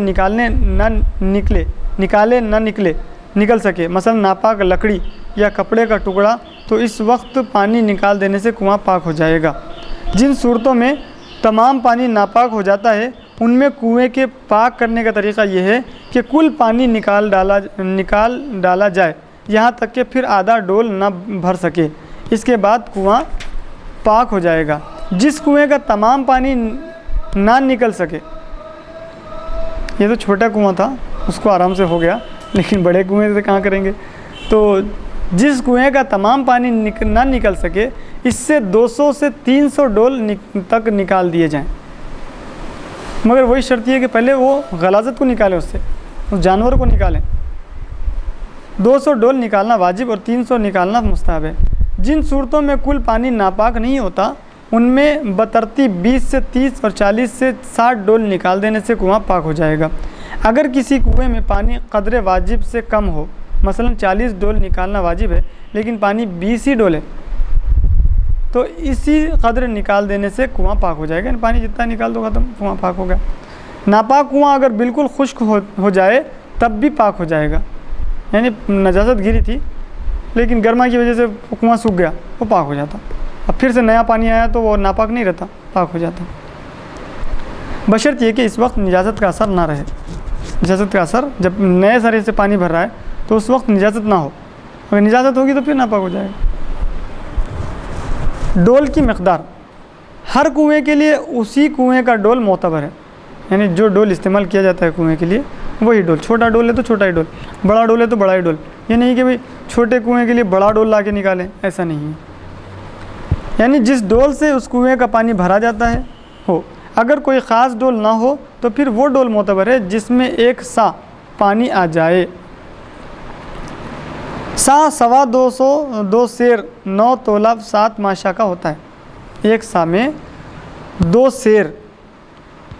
نکل سکے، مثلا ناپاک لکڑی یا کپڑے کا ٹکڑا، تو اس وقت پانی نکال دینے سے کنواں پاک ہو جائے گا۔ جن صورتوں میں تمام پانی ناپاک ہو جاتا ہے ان میں کنویں کے پاک کرنے کا طریقہ یہ ہے کہ کل پانی نکال ڈالا جائے یہاں تک کہ پھر آدھا ڈول نہ بھر سکے، اس کے بعد کنواں پاک ہو جائے گا۔ جس کنویں کا تمام پانی نہ نکل سکے، یہ تو چھوٹا کنواں تھا اس کو آرام سے ہو گیا، لیکن بڑے کنویں سے کہاں کریں گے، تو جس کنویں کا تمام پانی نہ نکل سکے اس سے 200 سے 300 ڈول تک نکال دیے جائیں، مگر وہی شرط یہ ہے کہ پہلے وہ غلاظت کو نکالیں، اس سے اس جانور کو نکالیں۔ 200 ڈول نکالنا واجب اور 300 نکالنا مستحب ہے۔ جن صورتوں میں کل پانی ناپاک نہیں ہوتا ان میں بترتیب 20 سے 30 اور 40 سے 60 ڈول نکال دینے سے کنواں پاک ہو جائے گا۔ اگر کسی کنویں میں پانی قدر واجب سے کم ہو، مثلا 40 ڈول نکالنا واجب ہے لیکن پانی 20 ہی ڈول ہے، تو اسی قدر نکال دینے سے کنواں پاک ہو جائے گا، یعنی پانی جتنا نکال دو ختم، کنواں پاک ہو گیا۔ ناپاک کنواں اگر بالکل خشک ہو جائے تب بھی پاک ہو جائے گا، یعنی نجاست گری تھی لیکن گرما کی وجہ سے کنواں سوکھ گیا، وہ پاک ہو جاتا. اب پھر سے نیا پانی آیا تو وہ ناپاک نہیں رہتا، پاک ہو جاتا، بشرط یہ کہ اس وقت نجاست کا اثر نہ رہے. نجاست کا اثر جب نئے سرے سے پانی بھر رہا ہے تو اس وقت نجاست نہ ہو، اگر نجاست ہوگی تو پھر ناپاک ہو جائے گا. ڈول کی مقدار ہر کنویں کے لیے اسی کنویں کا ڈول معتبر ہے، یعنی جو ڈول استعمال کیا جاتا ہے کنویں کے لیے وہی ڈول. چھوٹا ڈول ہے تو چھوٹا ہی ڈول، بڑا ڈول ہے تو بڑا ہی ڈول. یہ نہیں کہ بھئی چھوٹے کنویں کے لیے بڑا ڈول لا کے نکالیں، ایسا نہیں ہے. یعنی جس ڈول سے اس کنویں کا پانی بھرا جاتا ہے ہو. اگر کوئی خاص ڈول نہ ہو تو پھر وہ ڈول معتبر ہے جس میں 1 سا پانی آ جائے. سا 2.25 سیر 9 تولہ 7 ماشا کا ہوتا ہے. 1 سا میں 2 سیر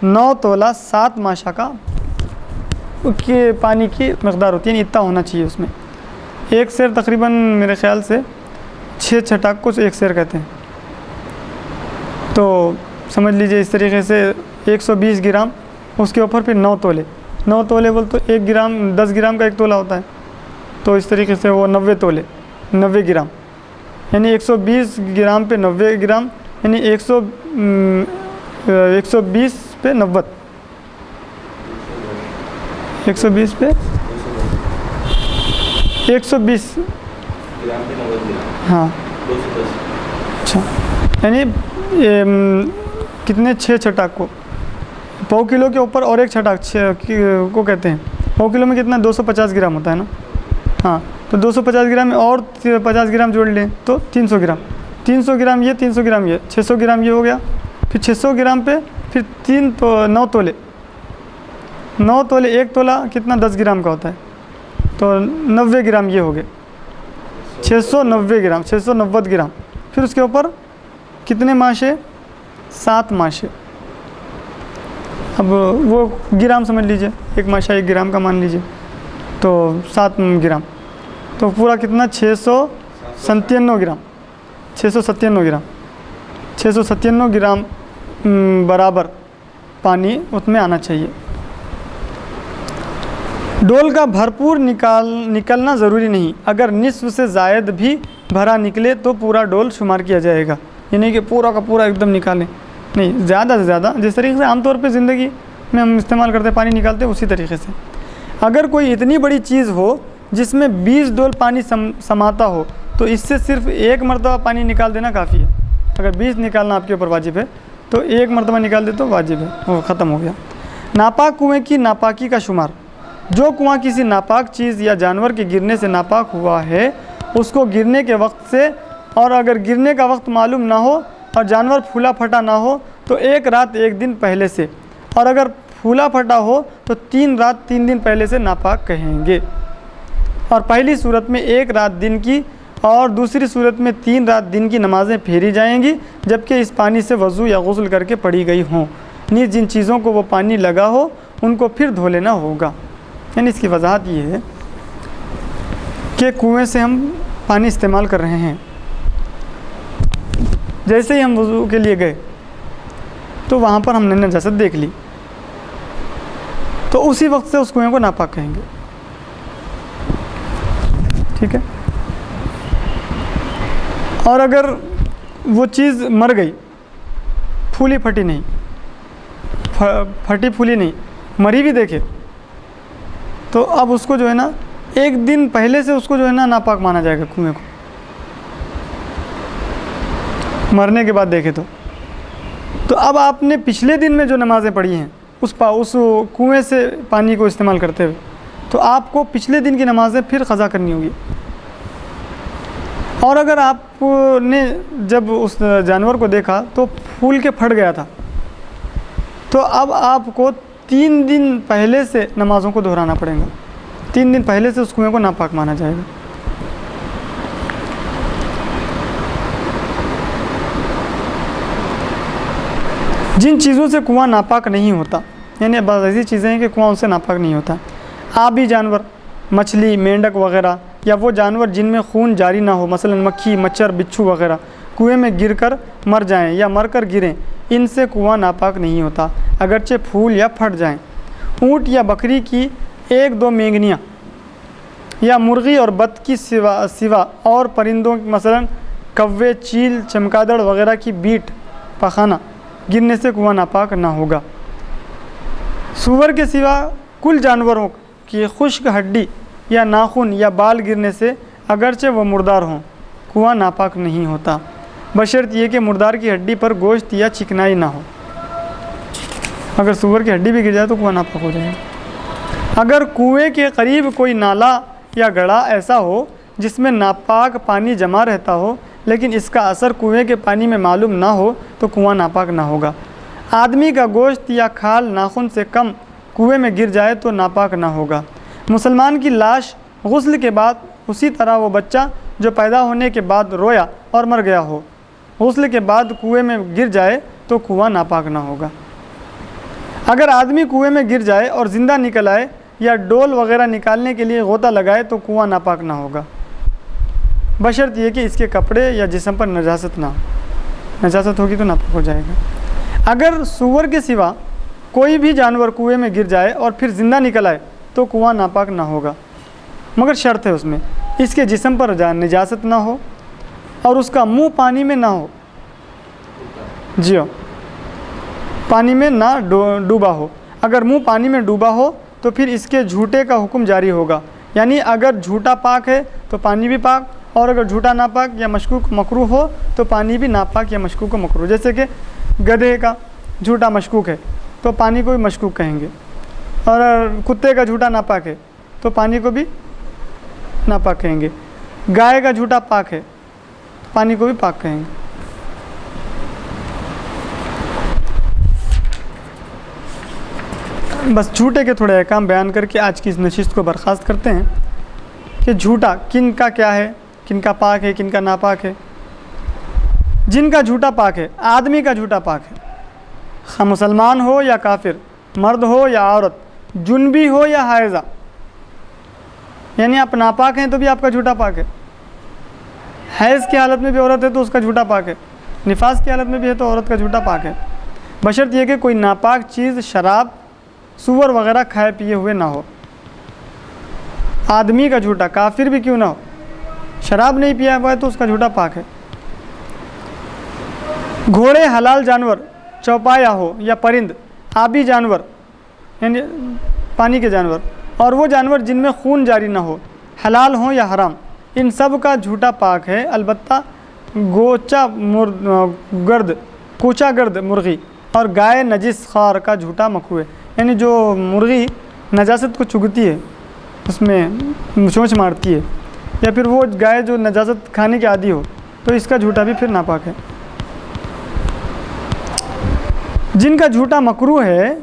9 تولہ 7 ماشا کا پانی کی مقدار ہوتی ہے، یعنی اتنا ہونا چاہیے اس میں. 1 سیر تقریباً میرے خیال سے 6 چھٹاک کو 1 سیر کہتے ہیں. تو سمجھ لیجئے اس طریقے سے 120 گرام، اس کے اوپر پھر 9 تولے. 9 تولے بول تو 1 گرام 10 گرام کا 1 تولہ ہوتا ہے، تو اس طریقے سے وہ 90 تولے 90 گرام، یعنی 120 گرام پہ 90 گرام، یعنی 120 پہ 90، 120 پہ 120 ہاں اچھا، یعنی کتنے 6 چھٹاک کو پاؤ کلو کے اوپر اور 1 چھٹاک کو کہتے ہیں. پاؤ کلو میں کتنا 250 گرام ہوتا ہے نا. ہاں تو 250 گرام میں اور 50 گرام جوڑ لیں تو 300 گرام. 300 گرام یہ 300 گرام یہ 600 گرام یہ ہو گیا. پھر 600 گرام پہ پھر 9 تولے 9 تولے 1 تولہ کتنا 10 گرام کا ہوتا ہے، تو 90 گرام یہ ہو گئے 690 گرام 690 گرام. پھر اس کے اوپر کتنے ماشے 7 ماشے. اب وہ گرام سمجھ لیجئے، 1 ماشا 1 گرام کا مان لیجئے تو 7 گرام، تو پورا کتنا 697 گرام 697 گرام 697 گرام برابر پانی اس میں آنا چاہیے. ڈول کا بھرپور نکلنا ضروری نہیں، اگر نصف سے زائد بھی بھرا نکلے تو پورا ڈول شمار کیا جائے گا. یہ نہیں کہ پورا کا پورا ایک دم نکالیں، نہیں، زیادہ سے زیادہ جس طریقے سے عام طور پہ زندگی میں ہم استعمال کرتے ہیں پانی نکالتے ہیں اسی طریقے سے. اگر کوئی اتنی بڑی چیز ہو جس میں 20 ڈول پانی سماتا ہو تو اس سے صرف 1 مرتبہ پانی نکال دینا کافی ہے. اگر 20 نکالنا آپ کے اوپر واجب ہے تو 1 مرتبہ نکال دے تو واجب ہے، وہ ختم ہو گیا. ناپاک کنویں کی ناپاکی کا شمار. جو کنواں کسی ناپاک چیز یا جانور کے گرنے سے ناپاک ہوا ہے اس کو گرنے کے وقت سے، اور اگر گرنے کا وقت معلوم نہ ہو اور جانور پھولا پھٹا نہ ہو تو 1 رات 1 دن پہلے سے، اور اگر پھولا پھٹا ہو تو 3 رات 3 دن پہلے سے ناپاک کہیں گے. اور پہلی صورت میں 1 رات دن کی اور دوسری صورت میں 3 رات دن کی نمازیں پھیری جائیں گی، جبکہ اس پانی سے وضو یا غسل کر کے پڑھی گئی ہوں. نیز جن چیزوں کو وہ پانی لگا ہو ان کو پھر دھو لینا ہوگا. یعنی اس کی وضاحت یہ ہے کہ کنویں سے ہم پانی استعمال کر رہے ہیں، جیسے ہی ہم وضو کے لیے گئے تو وہاں پر ہم نے نجاست دیکھ لی تو اسی وقت سے اس کنویں کو ناپاک کہیں گے. ٹھیک ہے. اور اگر وہ چیز مر گئی، پھولی پھٹی نہیں، پھٹی پھولی نہیں، مری بھی دیکھے تو اب اس کو جو ہے نا 1 دن پہلے سے اس کو جو ہے نا ناپاک مانا جائے گا. کنویں کو مرنے کے بعد دیکھے تو اب آپ نے پچھلے دن میں جو نمازیں پڑھی ہیں اس کنویں سے پانی کو استعمال کرتے ہوئے، تو آپ کو پچھلے دن کی نمازیں پھر قضا کرنی ہوگی. اور اگر آپ نے جب اس جانور کو دیکھا تو پھول کے پھٹ گیا تھا تو اب آپ کو 3 دن پہلے سے نمازوں کو دہرانا پڑے گا. 3 دن پہلے سے اس کنویں کو ناپاک مانا جائے گا. جن چیزوں سے کنواں ناپاک نہیں ہوتا، یعنی بعض ایسی چیزیں ہیں کہ کنواں ان سے ناپاک نہیں ہوتا. آبی جانور، مچھلی، مینڈک وغیرہ، یا وہ جانور جن میں خون جاری نہ ہو، مثلا مکھی، مچھر، بچھو وغیرہ کنویں میں گر کر مر جائیں یا مر کر گریں، ان سے کنواں ناپاک نہیں ہوتا اگرچہ پھول یا پھٹ جائیں. اونٹ یا بکری کی 1-2 مینگنیاں یا مرغی اور بط کی سوا اور پرندوں مثلا کوے، چیل، چمگادڑ وغیرہ کی بیٹ پخانہ گرنے سے کنواں ناپاک نہ ہوگا۔ سور کے سوا کل جانوروں کی خشک ہڈی یا ناخن یا بال گرنے سے اگرچہ وہ مردار ہوں کنواں ناپاک نہیں ہوتا، بشرط یہ کہ مردار کی ہڈی پر گوشت یا چکنائی نہ ہو۔ اگر سور کی ہڈی بھی گر جائے تو کنواں ناپاک ہو جائے گا۔ اگر کنویں کے قریب کوئی نالا یا گڑھا ایسا ہو جس میں ناپاک پانی جمع رہتا ہو لیکن اس کا اثر کنویں کے پانی میں معلوم نہ ہو تو کنواں ناپاک نہ ہوگا۔ آدمی کا گوشت یا کھال ناخن سے کم کنویں میں گر جائے تو ناپاک نہ ہوگا۔ مسلمان کی لاش غسل کے بعد اسی طرح وہ بچہ جو پیدا ہونے کے بعد رویا اور مر گیا ہو غسل کے بعد کنویں میں گر جائے تو کنواں ناپاک نہ ہوگا۔ اگر آدمی کنویں میں گر جائے اور زندہ نکل آئے یا ڈول وغیرہ نکالنے کے لیے غوطہ لگائے تو کنواں ناپاک نہ ہوگا، بشرط یہ کہ اس کے کپڑے یا جسم پر نجاست نہ ہو۔ نجاست ہوگی تو ناپاک ہو جائے گا۔ اگر سور کے سوا کوئی بھی جانور کنویں میں گر جائے اور پھر زندہ نکل آئے تو کنواں ناپاک نہ ہوگا، مگر شرط ہے اس میں اس کے جسم پر نجاست نہ ہو اور اس کا منہ پانی میں نہ ہو، جی ہو، پانی میں نہ ڈوبا ہو۔ اگر منہ پانی میں ڈوبا ہو تو پھر اس کے جھوٹے کا حکم جاری ہوگا، یعنی اگر جھوٹا پاک ہے تو پانی بھی پاک، اور اگر جھوٹا ناپاک یا مشکوک مکروہ ہو تو پانی بھی ناپاک یا مشکوک مکروہ۔ جیسے کہ گدھے کا جھوٹا مشکوک ہے تو پانی کو بھی مشکوک کہیں گے، اور کتے کا جھوٹا ناپاک ہے تو پانی کو بھی ناپاک کہیں گے۔ گائے کا جھوٹا پاک ہے تو پانی کو بھی پاک کہیں گے۔ بس جھوٹے کے تھوڑے احکام بیان کر کے آج کی اس نشست کو برخاست کرتے ہیں کہ جھوٹا کن کا کیا ہے، کن کا پاک ہے، کن کا ناپاک ہے۔ جن کا جھوٹا پاک ہے، آدمی کا جھوٹا پاک ہے، خواہ مسلمان ہو یا کافر، مرد ہو یا عورت، جنبی ہو یا حائضہ، یعنی آپ ناپاک ہیں تو بھی آپ کا جھوٹا پاک ہے۔ حیض کی حالت میں بھی عورت ہے تو اس کا جھوٹا پاک ہے، نفاس کی حالت میں بھی ہے تو عورت کا جھوٹا پاک ہے، بشرط یہ کہ کوئی ناپاک چیز شراب، سور وغیرہ کھائے پیے ہوئے نہ ہو۔ آدمی کا جھوٹا کافر بھی کیوں نہ ہو، شراب نہیں پیا ہوا ہے تو اس کا جھوٹا پاک ہے۔ گھوڑے حلال جانور، چوپایا ہو یا پرند، آبی جانور یعنی پانی کے جانور، اور وہ جانور جن میں خون جاری نہ ہو، حلال ہوں یا حرام، ان سب کا جھوٹا پاک ہے، البتہ کوچا گرد مرغی اور گائے نجس خوار کا جھوٹا مکروہ ہے، یعنی جو مرغی نجاست کو چگتی ہے، اس میں چونچ مارتی ہے، یا پھر وہ گائے جو نجاست کھانے کے عادی ہو تو اس کا جھوٹا بھی پھر ناپاک ہے۔ جن کا جھوٹا مکروہ ہے،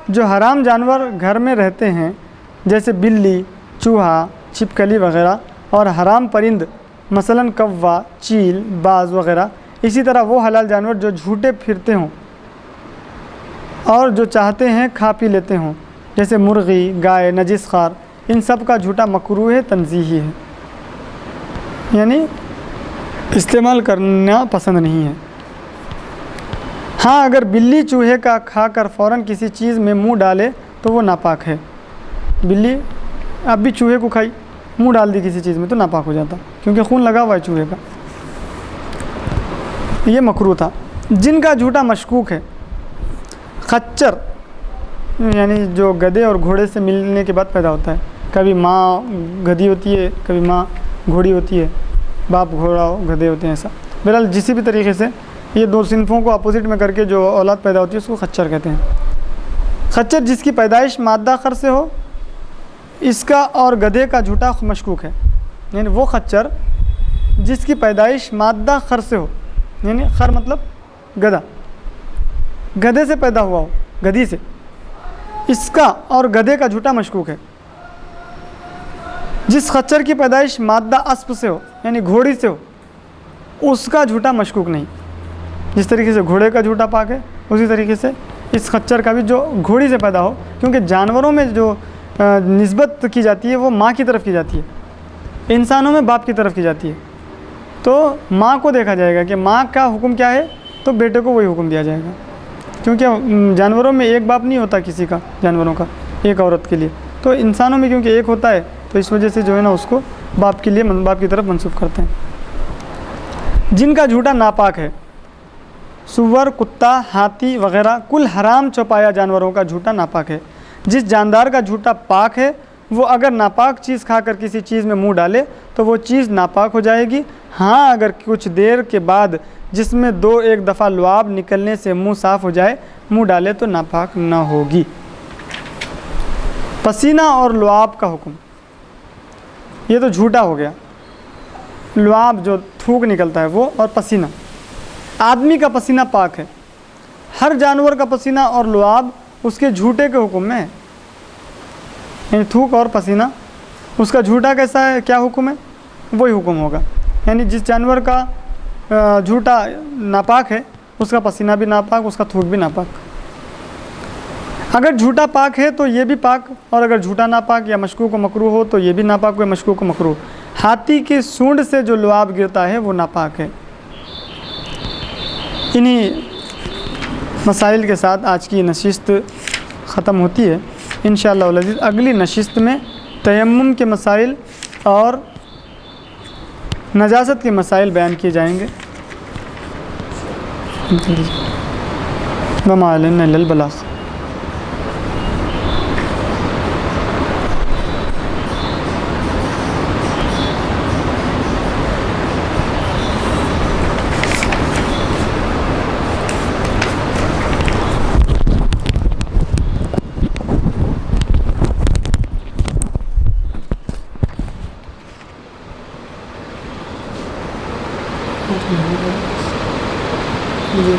جو حرام جانور گھر میں رہتے ہیں جیسے بلی، چوہا، چھپکلی وغیرہ، اور حرام پرند مثلا کوا، چیل، باز وغیرہ، اسی طرح وہ حلال جانور جو جھوٹے پھرتے ہوں اور جو چاہتے ہیں کھا پی لیتے ہوں جیسے مرغی، گائے، نجس خوار، ان سب کا جھوٹا مکروہ تنزیہی ہے، یعنی استعمال کرنا پسند نہیں ہے۔ ہاں اگر بلی چوہے کا کھا کر فوراً کسی چیز میں منہ ڈالے تو وہ ناپاک ہے۔ بلی اب بھی چوہے کو کھائی، منہ ڈال دی کسی چیز میں تو ناپاک ہو جاتا کیونکہ خون لگا ہوا ہے چوہے کا، یہ مکروہ تھا۔ جن کا جھوٹا مشکوک ہے، خچر یعنی جو گدھے اور گھوڑے سے ملنے کے بعد پیدا ہوتا ہے، کبھی ماں گدھی ہوتی ہے، کبھی ماں گھوڑی ہوتی ہے، باپ گھوڑا گدھے ہوتے ہیں، ایسا بہرحال جسی بھی طریقے سے یہ دو صنفوں کو اپوزٹ میں کر کے جو اولاد پیدا ہوتی ہے اس کو خچر کہتے ہیں۔ خچر جس کی پیدائش مادہ خر سے ہو، اس کا اور گدھے کا جھوٹا مشکوک ہے، یعنی وہ خچر جس کی پیدائش مادہ خر سے ہو، یعنی خر مطلب گدھا، گدھے سے پیدا ہوا ہو، گدھی سے، اس کا اور گدھے کا جھوٹا مشکوک ہے۔ جس خچر کی پیدائش مادہ اسب سے ہو یعنی گھوڑی سے ہو، اس کا جھوٹا مشکوک نہیں۔ جس طریقے سے گھوڑے کا جھوٹا پاک ہے اسی طریقے سے اس خچر کا بھی جو گھوڑی سے پیدا ہو، کیونکہ جانوروں میں جو نسبت کی جاتی ہے وہ ماں کی طرف کی جاتی ہے، انسانوں میں باپ کی طرف کی جاتی ہے، تو ماں کو دیکھا جائے گا کہ ماں کا حکم کیا ہے تو بیٹے کو وہی حکم دیا جائے گا، کیونکہ جانوروں میں ایک باپ نہیں ہوتا کسی کا، جانوروں کا ایک عورت کے لیے، تو انسانوں میں کیونکہ ایک ہوتا ہے تو اس وجہ سے جو ہے نا اس کو باپ کے لیے باپ کی طرف منسوب کرتے ہیں۔ جن کا جھوٹا ناپاک ہے، سور، کتا، ہاتھی وغیرہ کل حرام چوپایا جانوروں کا جھوٹا ناپاک ہے۔ جس جاندار کا جھوٹا پاک ہے وہ اگر ناپاک چیز کھا کر کسی چیز میں منہ ڈالے تو وہ چیز ناپاک ہو جائے گی، ہاں اگر کچھ دیر کے بعد جس میں ایک دفعہ لعاب نکلنے سے منہ صاف ہو جائے منہ ڈالے تو ناپاک نہ ہوگی۔ پسینہ اور لعاب کا حکم، یہ تو جھوٹا ہو گیا، لعاب جو تھوک نکلتا ہے وہ، اور پسینہ۔ آدمی کا پسینہ پاک ہے، ہر جانور کا پسینہ اور لعاب اس کے جھوٹے کے حکم میں ہے، یعنی تھوک اور پسینہ اس کا جھوٹا کیسا ہے، کیا حکم ہے، وہی حکم ہوگا۔ یعنی جس جانور کا جھوٹا ناپاک ہے اس کا پسینہ بھی ناپاک، اس کا تھوک بھی ناپاک۔ اگر جھوٹا پاک ہے تو یہ بھی پاک، اور اگر جھوٹا ناپاک یا مشکوک و مکروہ ہو تو یہ بھی ناپاک و مشکوک و مکروہ۔ ہاتھی کی سونڈ سے جو لعاب گرتا ہے وہ ناپاک ہے۔ انہی مسائل کے ساتھ آج کی نشست ختم ہوتی ہے۔ انشاءاللہ العزیز اگلی نشست میں تیمم کے مسائل اور نجاست کے مسائل بیان کیے جائیں گے۔ وما علینا الا البلاغ۔ مجھے